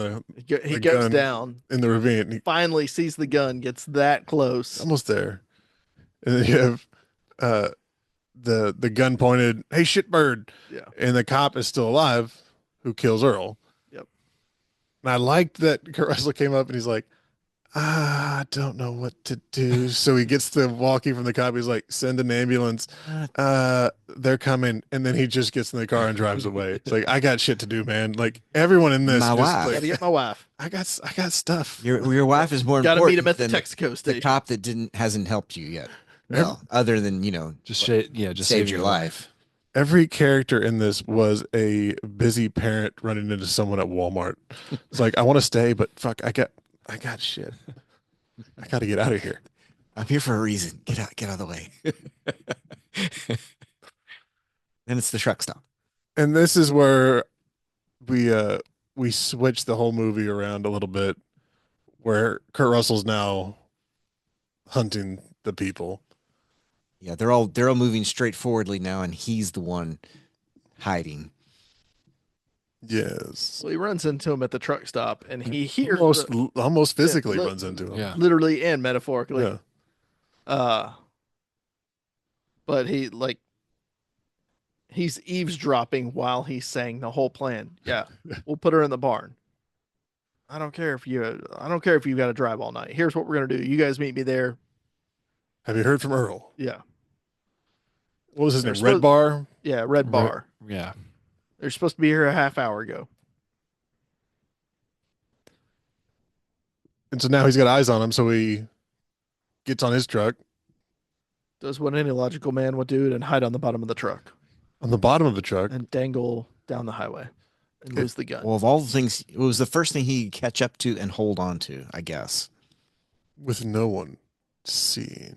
He The goes gun. down, in the ravine. He, finally sees the gun, gets that close. almost there. And then you have the gun pointed, "Hey, shitbird." Yeah. And the cop is still alive who kills Earl. Yep. And I liked that Kurt Russell came up and he's like, I don't know what to do. So he gets the walkie from the cop. He's like, send an ambulance. They're coming. And then he just gets in the car and drives away. It's like, I got shit to do, man. Like everyone in this, My just wife. like, Gotta get my wife. I got stuff. Your wife is more Gotta important meet him at the than Texaco the station. cop that hasn't helped you yet. Well, other than Just saved saving your life. Every character in this was a busy parent running into someone at Walmart. It's like, I want to stay, but fuck, I got shit. I got to get out of here. I'm here for a reason. Get out of the way. Then it's the truck stop. And this is where we switch the whole movie around a little bit, where Kurt Russell's now hunting the people. Yeah, they're all moving straightforwardly now, and he's the one hiding. Yes, So he runs into him at the truck stop, and he hears almost physically li- runs into him. Yeah. literally and metaphorically. Yeah. But he's eavesdropping while he's saying the whole plan. Yeah, we'll put her in the barn. I don't care if you've got to drive all night. Here's what we're gonna do. You guys meet me there. Have you heard from Earl? Yeah, What was his name? They're Red supposed- Bar. yeah, Red Bar. Yeah. They're supposed to be here a half hour ago. And so now he's got eyes on him. So he gets on his truck Does what any logical man would do and hide on the bottom of the truck on the bottom of the truck. and dangle down the highway and lose the gun. Well, of all the things, it was the first thing he'd catch up to and hold on to, I guess. With no one seeing.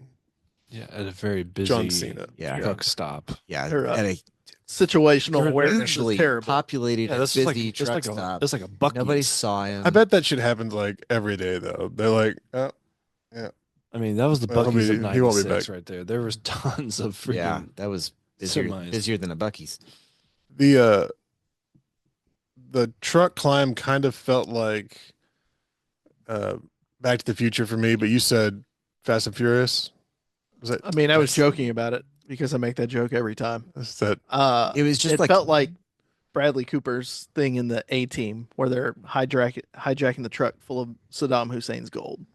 Yeah. At a very busy John Cena. Yeah. truck stop. Yeah, They're, at a Situational awareness is hugely terrible. populated, Yeah, that's just busy like truck that's like stop. that's like a Buc-ee's. Nobody saw him. I bet that shit happens like every day though. They're like, oh, I mean, that was the Well, he'll Buc-ee's be- of he won't be '96 back. right there. There was tons of freaking. Yeah, that was busier, semis. busier than a Bucky's. the truck climb kind of felt like Back to the Future for me, but you said Fast and Furious. Was that? I mean, I was joking about it because I make that joke every time. Is that It was just it like felt like Bradley Cooper's thing in the A Team where they're hijacking the truck full of Saddam Hussein's gold.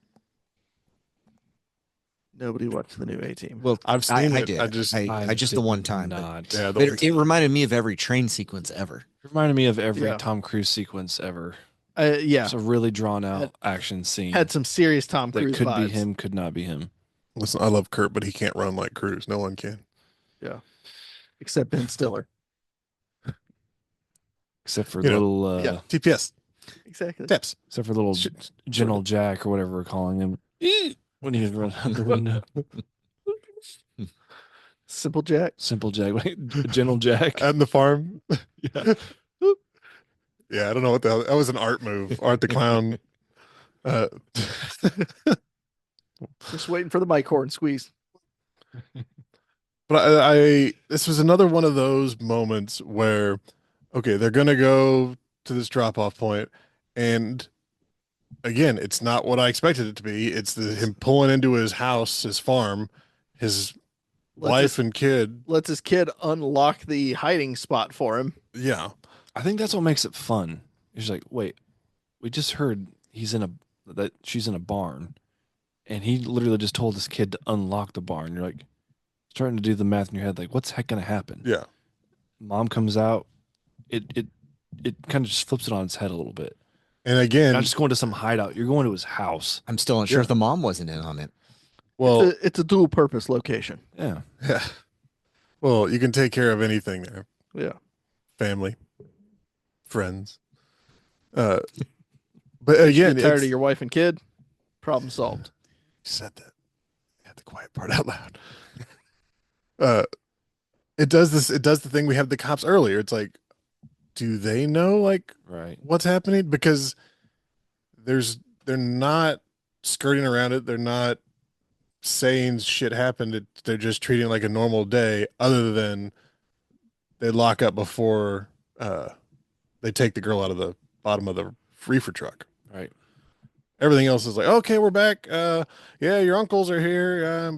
Nobody watched the new A Team. well, I've I seen it. did. I just I just the did one time. but Not. yeah. But it reminded me of every train sequence ever. It reminded me of every Yeah. Tom Cruise sequence ever. Yeah, It's a really drawn out Had- action scene had some serious Tom that Cruise could vibes. be him, could not be him. Listen, I love Kurt, but he can't run like Cruise. No one can. Except Ben Stiller. Except for You know, little, Yeah. TPS Exactly. steps. except for little Shit. General Jack or whatever we're calling him. When he was running out the window. Simple Jack. Simple Jack, General Jack. At the farm. Yeah. Yeah, I don't know what the hell. That was an art move. Art the Clown. Just waiting for the mic horn squeeze. But I this was another one of those moments where, okay, they're gonna go to this drop off point, and again, it's not what I expected it to be. It's him pulling into his house, his farm, his wife and kid. Lets his kid unlock the hiding spot for him. Yeah, I think that's what makes it fun. He's like, wait, we just heard that she's in a barn, and he literally just told his kid to unlock the barn. You're like starting to do the math in your head, like, what's heck gonna happen? yeah. Mom comes out, it kind of just flips it on its head a little bit. And You're again, not just going to some hideout. You're going to his house. I'm still unsure Yeah. if the mom wasn't in on it. well, It's a dual purpose location. Yeah. yeah. Well, you can take care of anything there. Yeah. Family, friends. But again, Get tired it's- of your wife and kid. Problem solved. said that. Had the quiet part out loud. It does this. It does the thing we had the cops earlier. It's like, do they know like Right. what's happening? Because they're not skirting around it. They're not saying shit happened. They're just treating it like a normal day, other than they lock up before they take the girl out of the bottom of the reefer truck. Right. Everything else is like, okay, we're back. Yeah, your uncles are here.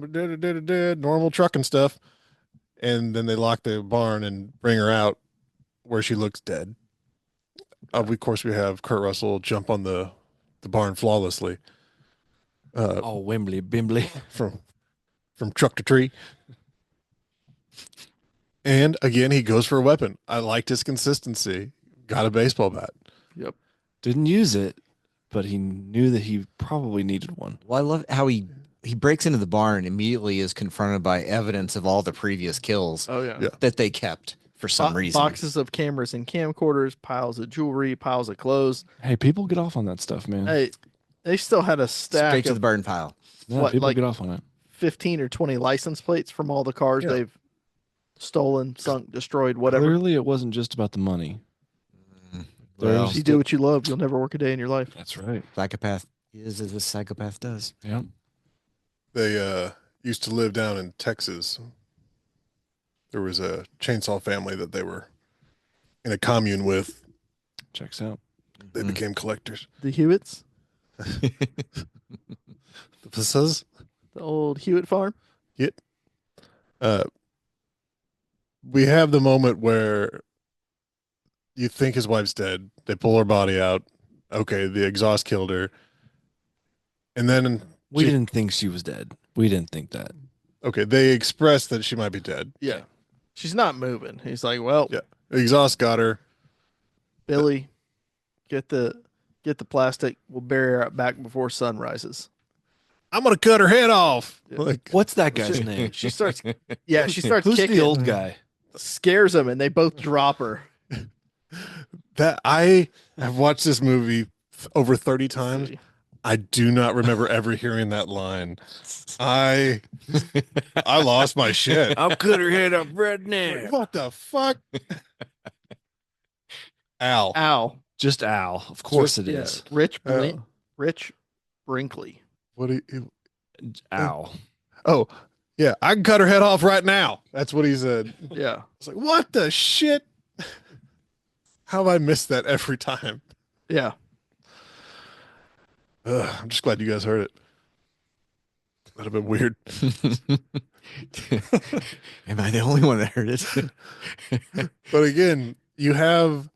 Normal trucking stuff. And then they lock the barn and bring her out where she looks dead. Of course, we have Kurt Russell jump on the barn flawlessly. Oh, Wembley, Bimbley. from truck to tree. And again, he goes for a weapon. I liked his consistency. Got a baseball bat. Yep. Didn't use it, but he knew that he probably needed one. Well, I love how he breaks into the barn and immediately is confronted by evidence of all the previous kills Oh yeah. Yeah. that they kept for some reason. Boxes of cameras and camcorders, piles of jewelry, piles of clothes. Hey, people get off on that stuff, man. Hey, they still had a stack Straight to of the burn pile. Yeah, what, people like- get off on it. 15 or 20 license plates from all the cars Yeah. they've stolen, sunk, destroyed, whatever. Clearly, it wasn't just about the money. Well, If you do what you love, you'll never work a day in your life. That's right. psychopath is as a psychopath does. Yep. They used to live down in Texas. There was a chainsaw family that they were in a commune with. Checks out. They Mhm. became collectors. The Hewitts, This is the old Hewitt farm. we have the moment where you think his wife's dead. They pull her body out. Okay, the exhaust killed her. And then We she- didn't think she was dead. We didn't think that. okay, they express that she might be dead. Yeah. She's not moving. He's like, well, Yeah. The exhaust got her. Billy, get the plastic. We'll bury her back before sun rises. I'm gonna cut her head off. Yeah. Like What's that guy's name? She starts, yeah, she starts Who's kicking. the old guy? Scares him, and they both drop her. that I have watched this movie over 30 times. I do not remember ever hearing that line. I lost my shit. I'll cut her head off right now. What the fuck? Al. Ow. Just Al. Of course it Yeah, is. Rich Brinkley. What do you, Al. oh, yeah, I can cut her head off right now. That's what he said. Yeah. It's like, what the shit? How have I missed that every time? Yeah. I'm just glad you guys heard it. That'd have been weird. Am I the only one that heard it? But again, you have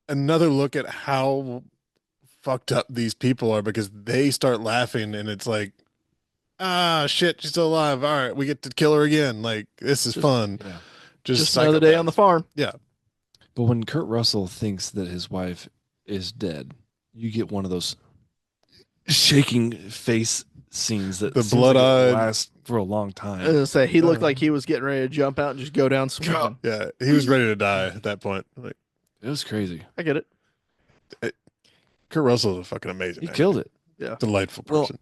another look at how fucked up these people are because they start laughing and it's like, ah, shit, she's still alive. All right, we get to kill her again. Like, this is Just- fun. Yeah. Just another day on the farm. But when Kurt Russell thinks that his wife is dead, you get one of those shaking face scenes that The seems like it blood-eyed- lasts for a long I was time. gonna say he looked like he was getting ready to jump out and just go down swinging. Yeah, he was ready to die at that point. Like, It was crazy. I get it. Kurt Russell is a fucking amazing. He actor. killed it. Delightful Well, person.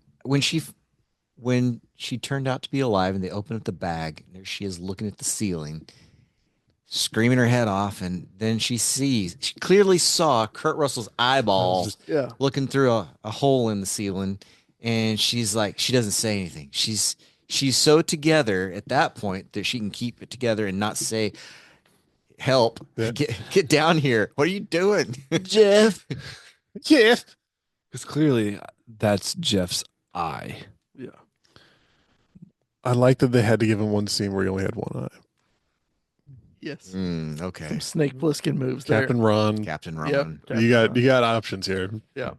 when she turned out to be alive and they open up the bag, and there she is looking at the ceiling, screaming her head off, and then she clearly saw Kurt Russell's eyeball Yeah. looking through a hole in the ceiling, and she's like, she doesn't say anything. She's so together at that point that she can keep it together and not say, help, Yeah. get down here. What are you doing? Jeff. Yeah. Because clearly that's Jeff's eye. Yeah. I like that they had to give him one scene where he only had one eye. Yes. Okay. Some Snake Plissken moves there. Captain Ron. Captain Yep. Ron. You got options here. Yeah.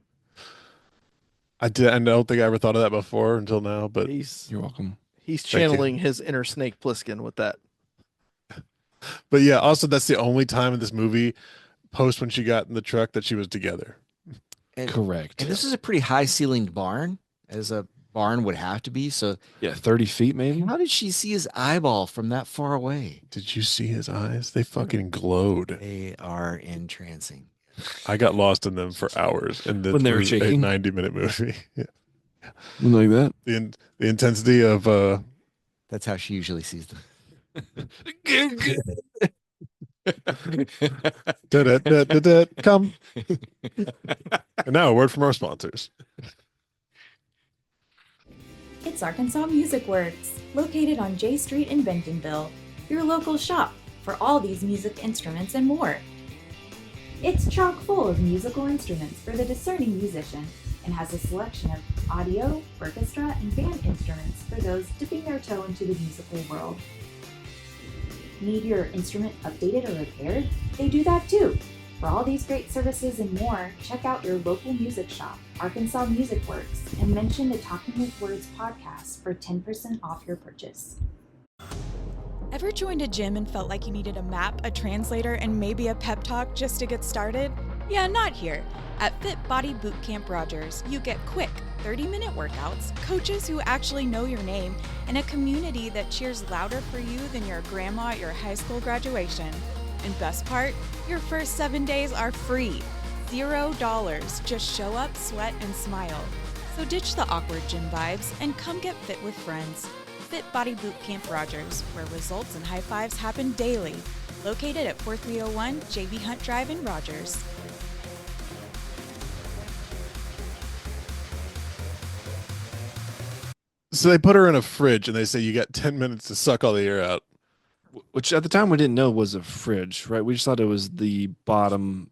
I don't think I ever thought of that before until now, but He's You're welcome. he's Thank you. channeling his inner Snake Plissken with that. yeah, also that's the only time in this movie post when she got in the truck that she was together. Correct. And this is a pretty high ceilinged barn, as a barn would have to be. So Yeah, 30 feet maybe. how did she see his eyeball from that far away? Did you see his eyes? They fucking glowed. They are entrancing. I got lost in them for hours in the When they were shaking? 90-minute movie. Yeah. Like that. The intensity of That's how she usually sees them. come. And now a word from our sponsors. It's Arkansas Music Works, located on J Street in Bentonville, your local shop for all these music instruments and more. It's chock full of musical instruments for the discerning musician and has a selection of audio, orchestra, and band instruments for those dipping their toe into the musical world. Need your instrument updated or repaired? They do that too. For all these great services and more, check out your local music shop, Arkansas Music Works, and mention the Talking with Words podcast for 10% off your purchase. Ever joined a gym and felt like you needed a map, a translator, and maybe a pep talk just to get started? Yeah, not here. At Fit Body Bootcamp Rogers, you get quick, 30-minute workouts, coaches who actually know your name, and a community that cheers louder for you than your grandma at your high school graduation. And best part, your first 7 days are free. $0. Just show up, sweat, and smile. So ditch the awkward gym vibes and come get fit with friends. Fit Body Bootcamp Rogers, where results and high fives happen daily. Located at 4301 JB Hunt Drive in Rogers. So they put her in a fridge and they say you got 10 minutes to suck all the air out. Which at the time we didn't know was a fridge, right? We just thought it was the bottom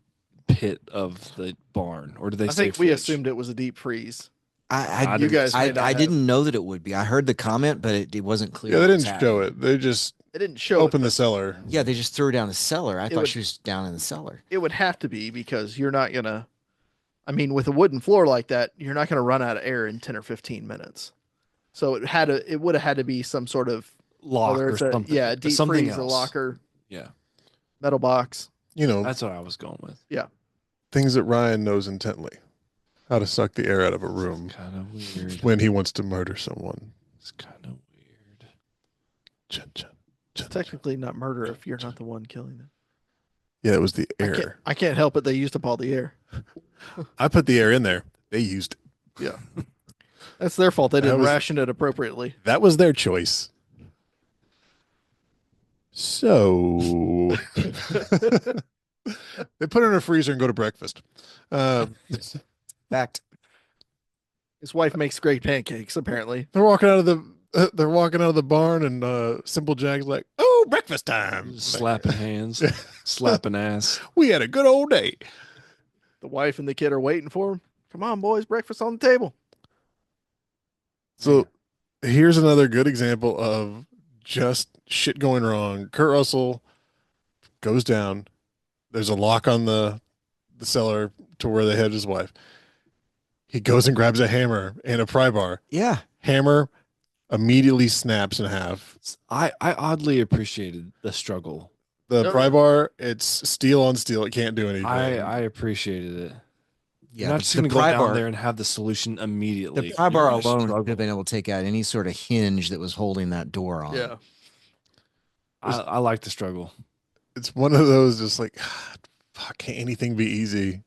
pit of the barn. Or did they I say think we fridge? assumed it was a deep freeze. I You guys may I, not I have. didn't know that it would be. I heard the comment, but it wasn't clear. Yeah, they what was didn't show happening. it. They just It didn't show opened it, the cellar. Yeah, they just threw her down the cellar. I thought would- she was down in the cellar. it would have to be because you're not gonna. I mean, with a wooden floor like that, you're not gonna run out of air in 10 or 15 minutes. So it would have had to be some sort of Lock whether or it's a something. yeah, deep something freeze, a else. locker, Yeah, metal box. You know, that's what I was going with. things that Ryan knows intently. How to suck the air out of a room Kind of weird. when he wants to murder someone. It's kind of weird. Chun, chun, It's chun, technically not murder if you're not the one killing them. Yeah, it was the I can't, air. I can't help it. They used up all the air. I put the air in there. They used it. That's their fault. They That didn't was- ration it appropriately. That was their choice. So they put her in a freezer and go to breakfast. Fact. His wife makes great pancakes. Apparently, They're walking out of the barn, and Simple Jack's like, "Oh, breakfast time!" Slapping hands, slapping ass. We had a good old day. the wife and the kid are waiting for him. Come on, boys, breakfast on the table. So here's another good example of just shit going wrong. Kurt Russell goes down. There's a lock on the cellar to where they had his wife. He goes and grabs a hammer and a pry bar. Yeah. Hammer immediately snaps in half. I oddly appreciated the struggle. The No, pry no. bar, it's steel on steel. It can't do anything. I appreciated it. Yeah. You're not but just the going to go pry down bar, there and have the solution immediately. the pry bar You're gonna alone struggle. would have been able to take out any sort of hinge that was holding that door on. Yeah, I like the struggle. It's one of those just like, fuck, can't anything be easy?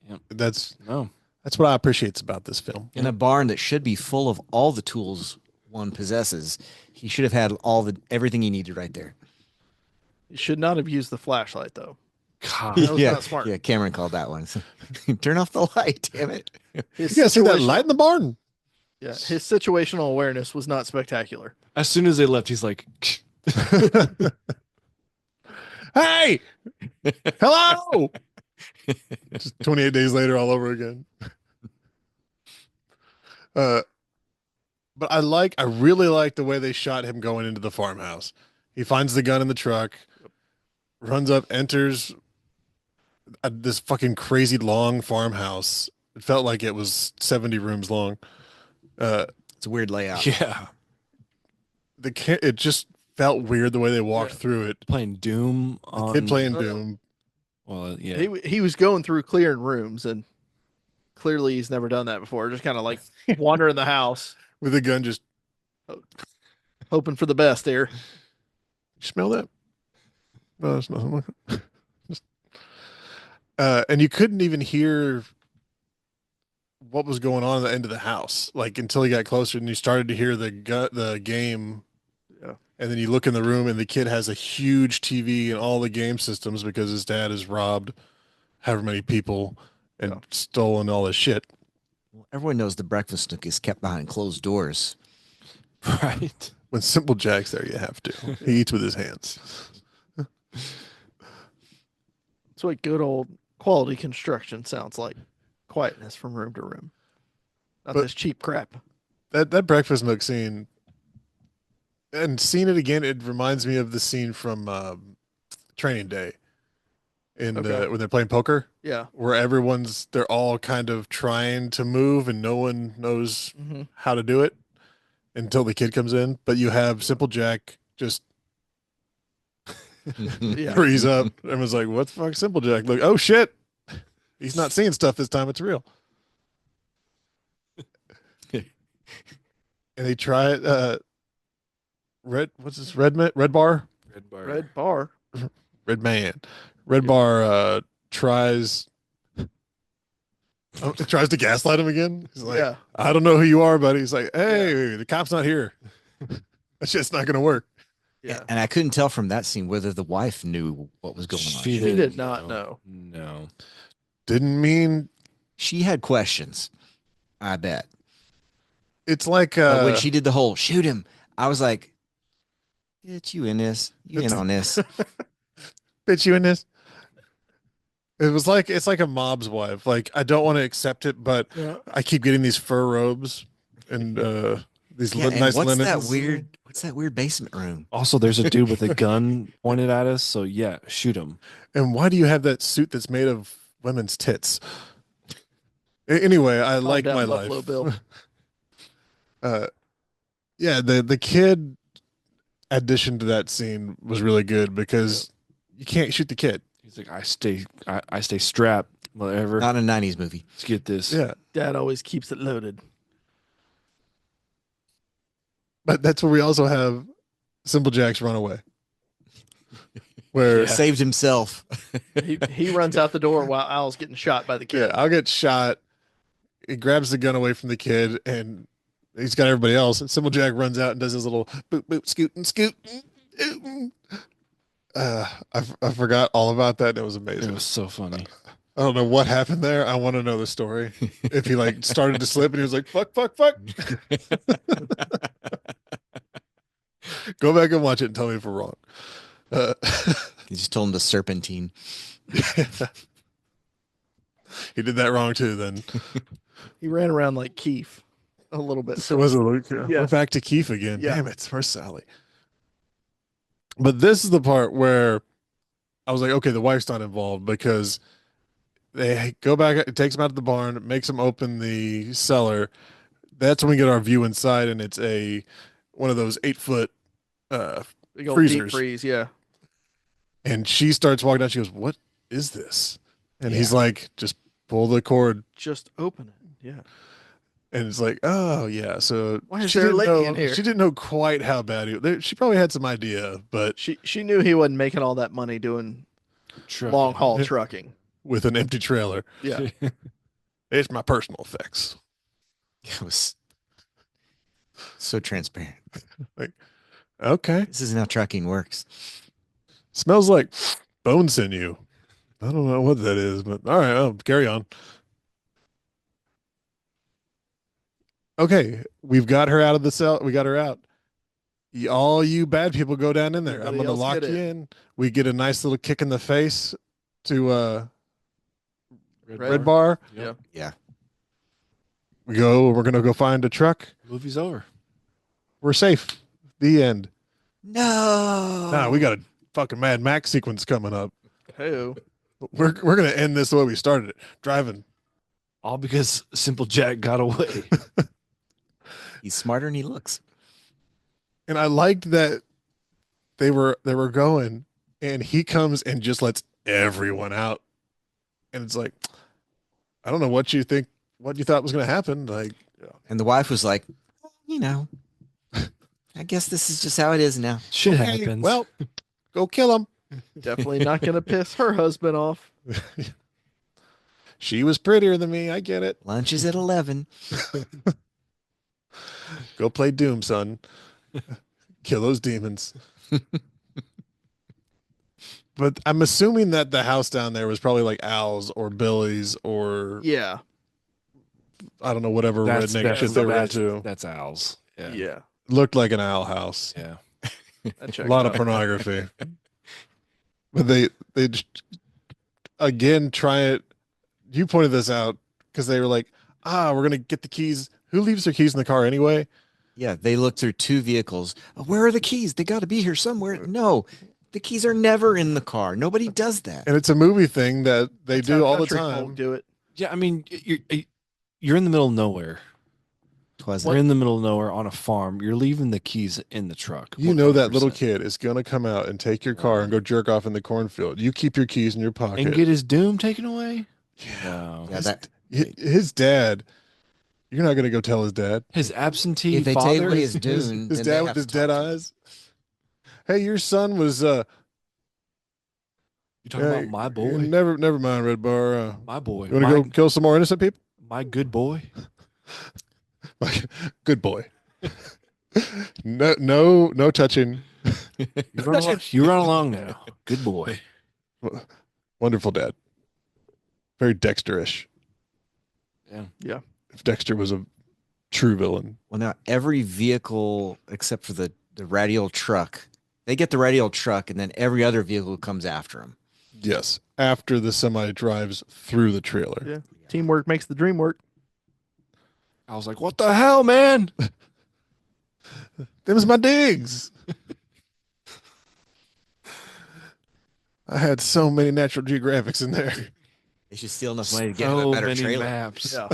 Yep. That's No, what I appreciate about this film. In a barn that should be full of all the tools one possesses, he should have had everything he needed right there. you should not have used the flashlight though. God. That was yeah, not smart. yeah. Cameron called that one. Turn off the light, damn it. His You guys see that situation- light in the barn? Yeah, his situational awareness was not spectacular. As soon as they left, he's like, Hey, hello. Just 28 days later, all over again. But I really like the way they shot him going into the farmhouse. He finds the gun in the truck, runs up, enters this fucking crazy long farmhouse. It felt like it was 70 rooms long. It's a weird layout. yeah, It just felt weird the way they walked Yeah. through it. playing Doom The on. kid playing Oh, no. Doom. Well, yeah. He was going through clearing rooms, and clearly he's never done that before. Just kind of like wandering the house, With a gun, just hoping for the best here. smell that? No, there's nothing like it. Just- and you couldn't even hear what was going on at the end of the house, like until he got closer and you started to hear the game. Yeah. And then you look in the room and the kid has a huge TV and all the game systems because his dad has robbed however many people and Yeah. stolen all his shit. Well, everyone knows the breakfast nook is kept behind closed doors. Right. When Simple Jack's there, you have to. He eats with his hands. It's what good old quality construction sounds like. Quietness from room to room. Not But- this cheap crap. That breakfast nook scene, and seeing it again, it reminds me of the scene from Training Day. in Okay. when they're playing poker, Yeah. where they're all kind of trying to move and no one knows Hmm. how to do it until the kid comes in. But you have Simple Jack just Yeah. freeze up. Everyone's like, "What the fuck, Simple Jack?" Like, oh shit, he's not seeing stuff this time. It's real. And they try it. What's this? Red bar. Red bar. Red bar. Red man. Red bar tries tries to gaslight him again. He's like, Yeah. I don't know who you are, buddy. He's like, hey, the cop's not here. That's just not gonna work. Yeah. And I couldn't tell from that scene whether the wife knew what was going on. She did not know. No. Didn't mean She had questions, I bet. it's like But when she did the whole shoot him, I was like, "Bitch, you in this? You in It's- on this?" bitch you in this. It was like it's like a mob's wife. Like I don't want to accept it, but Yeah. I keep getting these fur robes and these Yeah, and nice what's linens. that weird? What's that weird basement room? Also, there's a dude with a gun pointed at us. So yeah, shoot him. And why do you have that suit that's made of women's tits? Anyway, I like down, my Buffalo life. Bill. Yeah, the kid addition to that scene was really good because you can't shoot the kid. He's like, I stay strapped. Whatever. Not a '90s movie. Let's get this. Yeah, Dad always keeps it loaded. but that's where we also have Simple Jack's runaway, where Yeah. Saved himself. He runs out the door while Al's getting shot by the yeah, kid. I'll get shot. He grabs the gun away from the kid, and he's got everybody else. And Simple Jack runs out and does his little boop boop scootin' scootin'. I forgot all about that. It was It amazing. was so funny. I don't know what happened there. I want to know the story. If he like started to slip and he was like, fuck, fuck, fuck. Go back and watch it and tell me if we're wrong. He just told him to serpentine. He did that wrong too then. He ran around like Keith a little bit. So was it like, Yeah. we're back to Keith again. Yeah. Damn it. Where's Sally? But this is the part where I was like, okay, the wife's not involved because they go back, it takes them out to the barn, makes them open the cellar. That's when we get our view inside, and it's one of those 8-foot Big old freezers. deep freeze, yeah. and she starts walking down. She goes, "What is this?" And he's like, "Just pull the cord." Just open it. Yeah. And it's like, "Oh yeah." So Why is she there a didn't lake know, in here? She didn't know quite how bad she probably had some idea, but She knew he wasn't making all that money doing long haul trucking. with an empty trailer, Yeah. it's my personal effects. It was so transparent. Okay, This is how trucking works. smells like bone sinew. I don't know what that is, but all right, carry on. Okay, we've got her out of the cell. We got her out. All you bad people go down in there. I'm Everybody gonna else lock get you it. in. We get a nice little kick in the face to Red Bar. Bar. Yep. Yeah. We're gonna go find a truck. Movie's over. We're safe. The end. No. Nah, we got a fucking Mad Max sequence coming up. Hey. We're gonna end this the way we started it. Driving. All because Simple Jack got away. He's smarter than he looks. And I liked that they were going, and he comes and just lets everyone out. And it's like, I don't know what you thought was gonna happen. Like, And the wife was like, you know, I guess this is just how it is now. Shit "Hey, happens. well, go kill him. Definitely not going to piss her husband off. She was prettier than me. I get it. Lunch is at 11. Go play Doom, son. Kill those demons. But I'm assuming that the house down there was probably like Al's or Billy's or Yeah. I don't know, whatever redneck shit they were into. That's Al's. Yeah. Yeah. Looked like an Al house. Yeah. That A checks lot of out. pornography. But they just, again try it. You pointed this out because they were like, we're gonna get the keys. Who leaves their keys in the car anyway? Yeah, they looked through two vehicles. Where are the keys? They got to be here somewhere. No, The keys are never in the car. Nobody does that. And it's a movie thing that they That's do how all the country folk time. do it. Yeah, I mean, you're in the middle of nowhere. Twas You're in the middle of nowhere on a farm. You're leaving the keys in the truck. You know that little 100%. kid is gonna come out and take your car and go jerk off in the cornfield. You keep your keys in your pocket. And get his doom taken away? Yeah. No. Yeah, that His dad. You're not gonna go tell his dad. His absentee if they father. take away his dune, His then they dad have with his to dead talk to him. eyes. Hey, your son was You talking about my boy? Never mind, Red Bar. My boy. You want to go kill some more innocent people? My good boy. Good boy. No touching. You run along now. Good boy. Wonderful dad. Very Dexterish. Yeah. If Dexter was a true villain. Well, now every vehicle except for the radial truck, they get the radial truck, and then every other vehicle comes after them. Yes. After the semi drives through the trailer. Yeah. Teamwork makes the dream work. I was like, what the hell, man? Them's my digs. I had so many Natural Geographics in there. They should steal enough money to get So a better many trailer. maps. Yeah.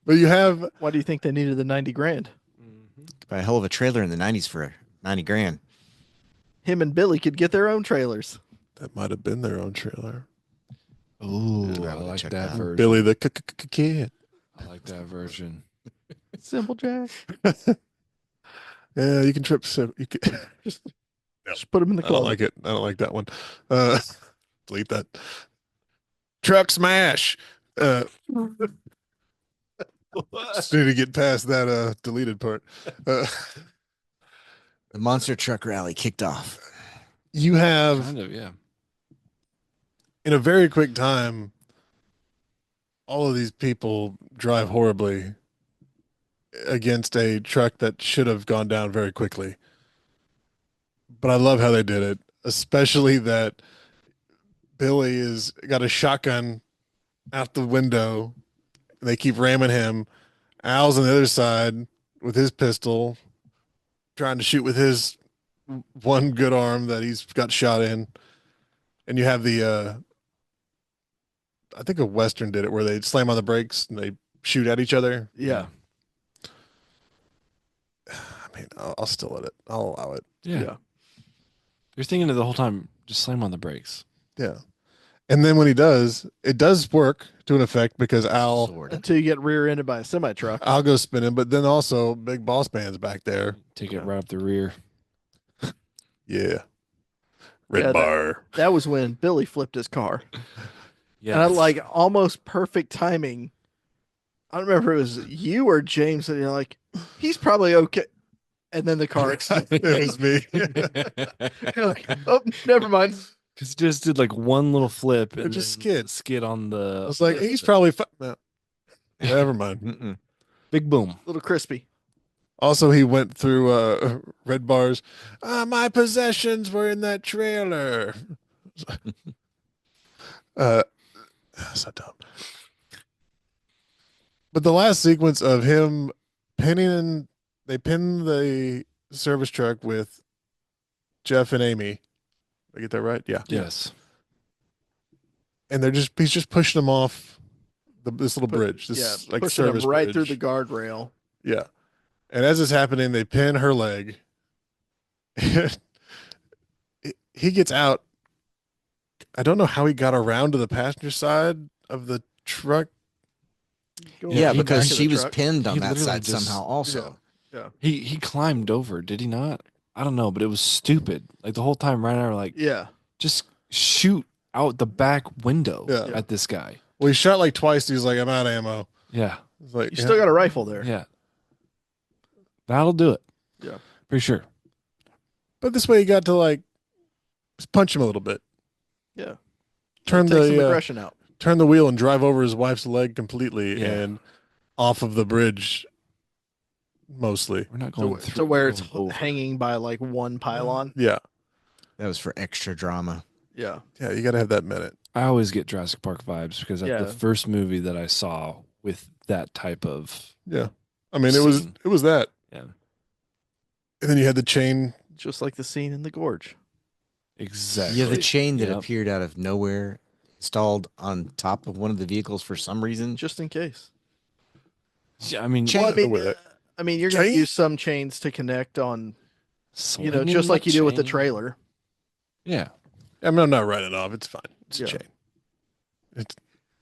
But you have Why do you think they needed the 90 grand? Buy a hell of a trailer in the 90s for 90 grand. Him and Billy could get their own trailers. that might have been their own trailer. Ooh, I'd I rather like check that that. version. Billy the kid. I like that version. Simple Jack. Yeah, you can trip. So you can. Just put him in the I don't closet. like it. I don't like that one. Delete that. Truck smash. Just need to get past that deleted part. The monster truck rally kicked off. You have Kind of, yeah. in a very quick time, all of these people drive horribly against a truck that should have gone down very quickly. But I love how they did it, especially that Billy is got a shotgun out the window. And they keep ramming him. Al's on the other side with his pistol, trying to shoot with his one good arm that he's got shot in. And you have the I think a Western did it where they slam on the brakes and they shoot at each other. Yeah. I mean, I'll still let it. I'll allow it. Yeah. Yeah. You're thinking of the whole time, just slam on the brakes. Yeah. And then when he does, it does work to an effect because Sword. Until you get rear-ended by a semi truck. I'll go spinning, but then also Big Boss Man's back there. Take it right up the rear. Yeah. Red Yeah, that- bar. That was when Billy flipped his car. Yeah. And I like almost perfect timing. I don't remember if it was you or James and you're like, he's probably okay. And then the car It was me. You're like, oh, never mind. Because he just did like one little flip and just then skid. skid on the. I was like, he's probably no. Never mind. Mm-mm. big boom. Little crispy. Also, he went through Red Bar's. My possessions were in that trailer. So dumb. But the last sequence of him they pin the service truck with Jeff and Amy. Did I get that right? Yeah. Yes. And he's just pushing them off this little bridge. This Yeah, like pushing him service right bridge. through the guardrail. Yeah. And as it's happening, they pin her leg. He gets out. I don't know how he got around to the passenger side of the truck. Go Yeah, in the because back of she the was truck. pinned on He that literally side just- somehow also. He climbed over, did he not? I don't know, but it was stupid. Like the whole time, Ryan and I were like, Yeah. just shoot out the back window Yeah. at this guy. Well, he shot like twice. He was like, I'm out of ammo. Yeah. It's like, You still got a rifle there. Yeah. That'll do it. Yeah. Pretty sure. But this way, he got to like just punch him a little bit. Yeah. Turn Take some the aggression out. turn the wheel and drive over his wife's leg completely Yeah. and off of the bridge. Mostly, We're not So, going through. so where it's going over. hanging by like one pylon. yeah, That was for extra drama. Yeah. yeah. You got to have that minute. I always get Jurassic Park vibes because that's Yeah. the first movie that I saw with that type of. Yeah, I mean, it was Scene. that. Yeah. And then you had the chain Just like the scene in the gorge. Exactly. You have the chain that Yep. appeared out of nowhere, installed on top of one of the vehicles for some reason. Just in case. Yeah, I mean, Chain. Well, with it. I mean, you're going to Chain? use some chains to connect on, swinging just like you do with the chain. trailer. Yeah. I mean, I'm not writing it off. It's fine. It's Yeah. a chain. It's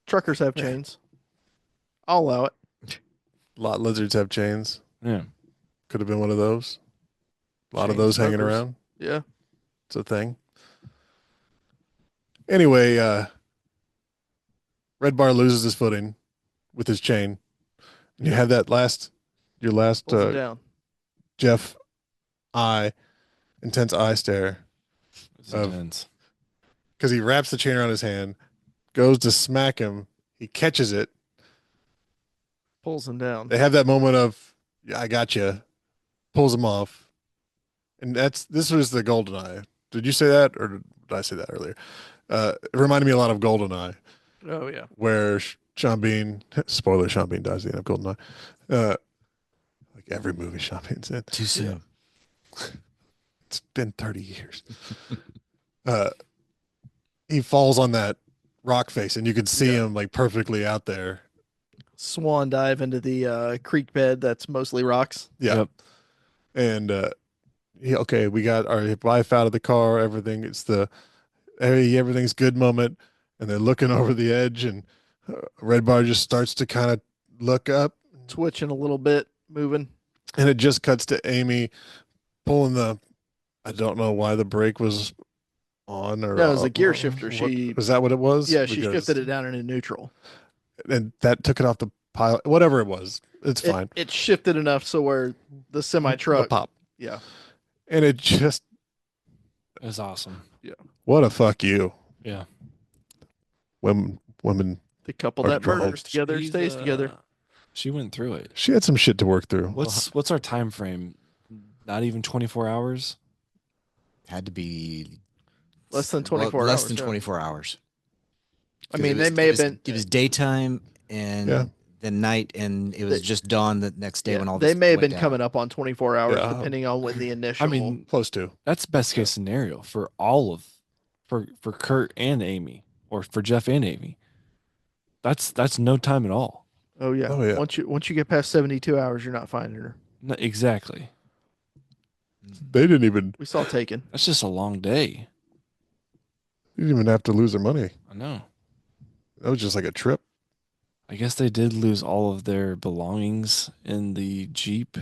Truckers have Yeah. chains. I'll allow it. lot lizards have chains. Yeah. Could have been one of those. A lot of Chain those hanging smokers. around. Yeah. It's a thing. Anyway, Red Bar loses his footing with his chain. And you have that your last Pulls it down. Jeff intense eye stare It's Of- intense. because he wraps the chain around his hand, goes to smack him. He catches it. Pulls him down. They have that moment of, yeah, I got you, pulls him off. And this was the golden eye. Did you say that? Or did I say that earlier? It reminded me a lot of Goldeneye, Oh, yeah. where Sean Bean, spoiler, Sean Bean dies at the end of Goldeneye. Like every movie Sean Bean's in. Too soon. It's been 30 years. He falls on that rock face and you can see him like perfectly out there. Swan dive into the creek bed that's mostly rocks. Yeah. Yep. And we got our wife out of the car, everything. It's the hey, everything's good moment. And they're looking over the edge and Red Bar just starts to kind of look up Twitching a little bit, moving. and it just cuts to Amy pulling I don't know why the brake was on or No, it was a off. gear shifter. She- was that what it was? Yeah, she Because- shifted it down into neutral. and that took it off the pile. Whatever it was, it's It, fine. it shifted enough so where the semi The truck. pop, Yeah. and it just It was awesome. what a fuck you. Yeah. Women. The couple Or that drunk. murders together She's, stays together. She went through it. She had some shit to work through. What's our time frame? Not even 24 hours. Had to be Less than 24 less hours, than yeah. 24 hours. I 'Cause mean, it they was- may it have was- been. It was daytime and Yeah. then night, and it was They- just dawn the next day Yeah, when all they this may have went been down. coming up on 24 hours, Yeah. depending on when the initial. I mean, Close to. that's best case scenario for all of for Kurt and Amy, or for Jeff and Amy. That's no time at all. oh yeah. Oh, yeah. Once you get past 72 hours, you're not finding her. No, exactly. They didn't even We saw Taken. That's just a long day. have to lose their money. I know. That was just like a trip. I guess they did lose all of their belongings in the Jeep.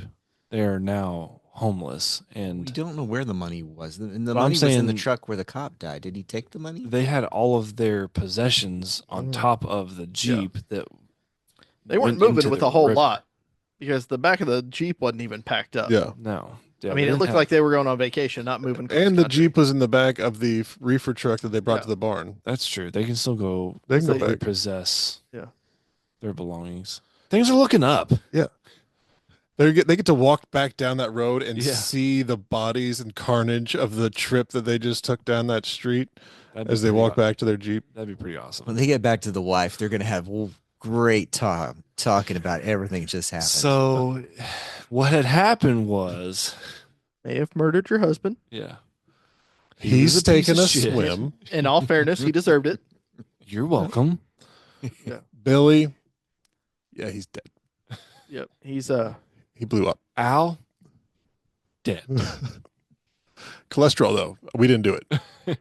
They are now homeless, We and don't know where the money was. And the But I'm money was in the saying- truck where the cop died. Did he take the money? they had all of their possessions on Oh. top of the Jeep that They weren't went into moving with the a whole river. lot because the back of the Jeep wasn't even packed up. Yeah. No. Yeah, I they mean, it didn't looked have- like they were going on vacation, not moving. across And the country. Jeep was in the back of the reefer truck that they brought Yeah. to the barn. That's true. They can still go They can go They- back. repossess Yeah. their belongings. Things are looking up. They get to walk back down that road and Yeah. see the bodies and carnage of the trip that they just took down that street That'd be as they pretty walk aw- back to their Jeep. That'd be pretty awesome. When they get back to the wife, they're going to have great talking about everything that just happened. So, what had happened was, May have murdered your husband. yeah, He's was a piece taking of a shit. swim. In all fairness, he deserved it. You're welcome. Billy, yeah, he's dead. Yep. He's He blew up. Al, dead. Cholesterol, though, we didn't do it.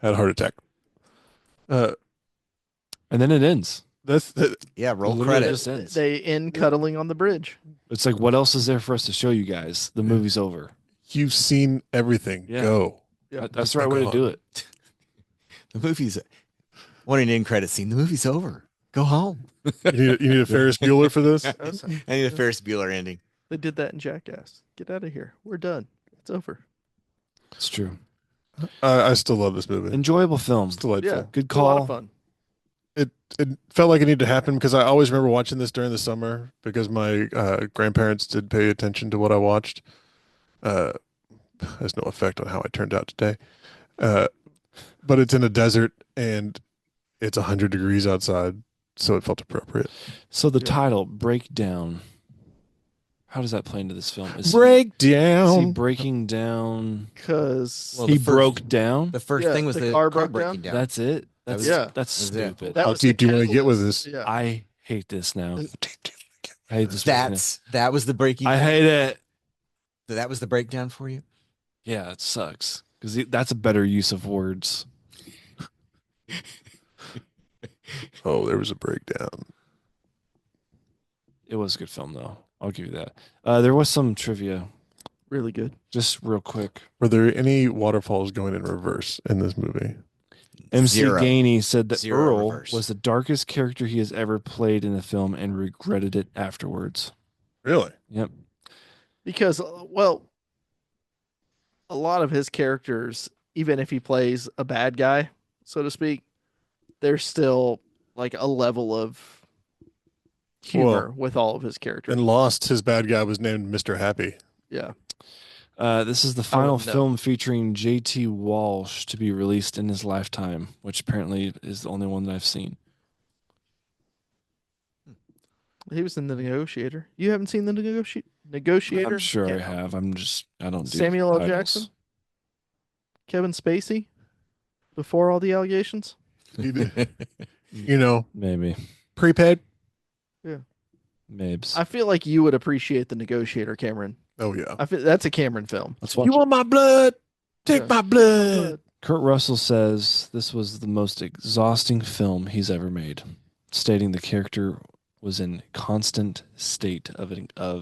Had a heart attack. And then it ends. That's yeah, roll Literally credits. just ends. they end cuddling on the bridge. It's like, what else is there for us to show you guys? The movie's over. you've seen everything. Yeah. Go. Yeah. That's the right way to do it. The movie's what an end credit scene. The movie's over. Go home. You need a Ferris Bueller for this? I need a Ferris Bueller ending. They did that in Jackass. Get out of here. We're done. It's over. It's true. I still love this movie. Enjoyable film. It's delightful. Yeah. Good It's a lot of call. fun. It felt like it needed to happen because I always remember watching this during the summer because my grandparents did pay attention to what I watched. Has no effect on how I turned out today. But it's in a desert and it's 100 degrees outside, so it felt appropriate. So the Yeah. title, Breakdown. how does that play into this film? Is he Breakdown. breaking down? Because Well, He the first- broke down. The first Yeah, thing was the the car car broke breaking down. That's it. That That's was- that's that was it. stupid. that How was the deep do you wanna get with catalyst. this? Yeah. I hate this now. I hate this. right now. That was the breaking. I hate it. That was the breakdown for you. Yeah, it sucks because that's a better use of words. Oh, there was a breakdown. It was a good film though. I'll give you that. There was some trivia, Really good. just real quick. Were there any waterfalls going in reverse in this movie? MC Zero. Gainey said that Zero Earl reverse. was the darkest character he has ever played in a film and regretted it afterwards. Really? Yep. Because, well, a lot of his characters, even if he plays a bad guy, so to speak, there's still like a level of humor with all of his characters. In Lost, his bad guy was named Mr. Happy. Yeah. This is the final wouldn't know. film featuring J.T. Walsh to be released in his lifetime, which apparently is the only one that I've seen. He was in The Negotiator. You haven't seen The Negotiator? I'm sure I Yeah. have. I don't do Samuel L. titles. Jackson? Kevin Spacey? Before all the allegations? You know, Maybe. prepaid. Mabes. I feel like you would appreciate The Negotiator, Cameron. Oh yeah. I feel that's a Cameron film. Let's watch You it. want my blood? Take Yeah. my blood. Kurt Russell says this was the most exhausting film he's ever made, stating the character was in constant state of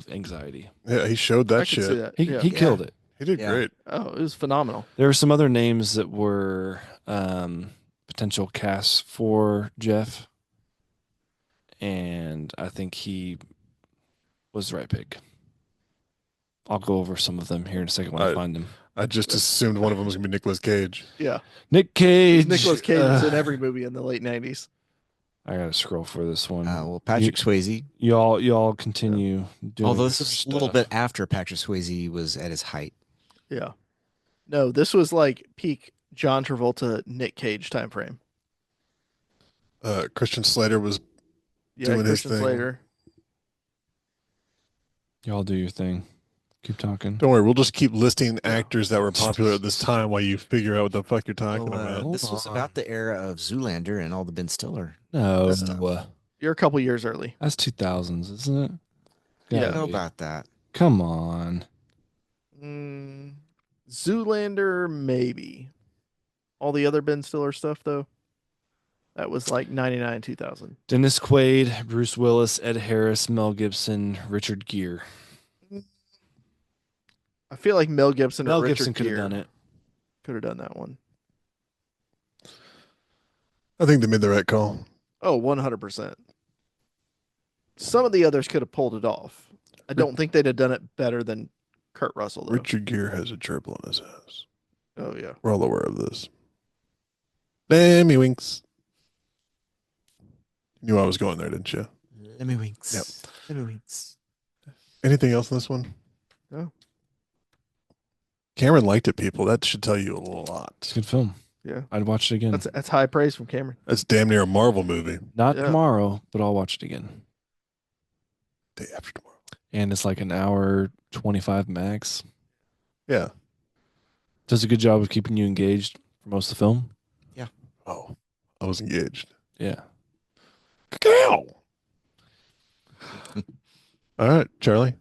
anxiety. Yeah, he showed that I shit. can see that. He yeah. he killed it. He did Yeah. great. Oh, it was phenomenal. There were some other names that were potential casts for Jeff, and I think he was the right pick. I'll go over some of them here in a second when I find them. I just assumed one of them was gonna be Nicolas Cage. Yeah. Nick Cage. Nicholas Cage was in uh, every movie in the late 90s. I gotta scroll for this one. Well, Patrick Swayze. Y'all continue doing. Although your this is a little stuff. bit after Patrick Swayze was at his height. Yeah. No, this was like peak John Travolta, Nick Cage time frame. Christian Slater was Yeah, Doing his Christian thing. Slater. Y'all do your thing. Keep talking. Don't worry, we'll just keep listing actors that were popular at this time while you figure out what the fuck you're talking Well, about. this was Hold on. about the era of Zoolander and all the Ben Stiller. No, stuff. You're a couple years early. that's 2000s, isn't it? Yeah. I Gotta don't know be. about that. Come on. Zoolander, maybe. All the other Ben Stiller stuff, though, that was like 99, 2000. Dennis Quaid, Bruce Willis, Ed Harris, Mel Gibson, Richard Gere. I feel like Mel Gibson Mel or Richard Gibson could have Gere done it. could have done that one. I think they made the right call. Oh, 100%. Some of the others could have pulled it off. I don't think they'd have done it better than Kurt Russell, though. Richard Gere has a gerbil in his house. Oh, yeah. We're all aware of this. Damn, he winks. You knew I was going there, didn't you? Let me winks. Yep. Let me winks. Anything else in this one? No. Cameron liked it, people. That should tell you a It's a lot. good film. Yeah. I'd watch it again. That's high praise from Cameron. That's damn near a Marvel movie. Not Yeah. tomorrow, but I'll watch it again. Day after tomorrow. And it's like an hour 25 max. Yeah. Does a good job of keeping you engaged for most of the film. Oh, I was engaged. Yeah. Cow. All right, Charlie.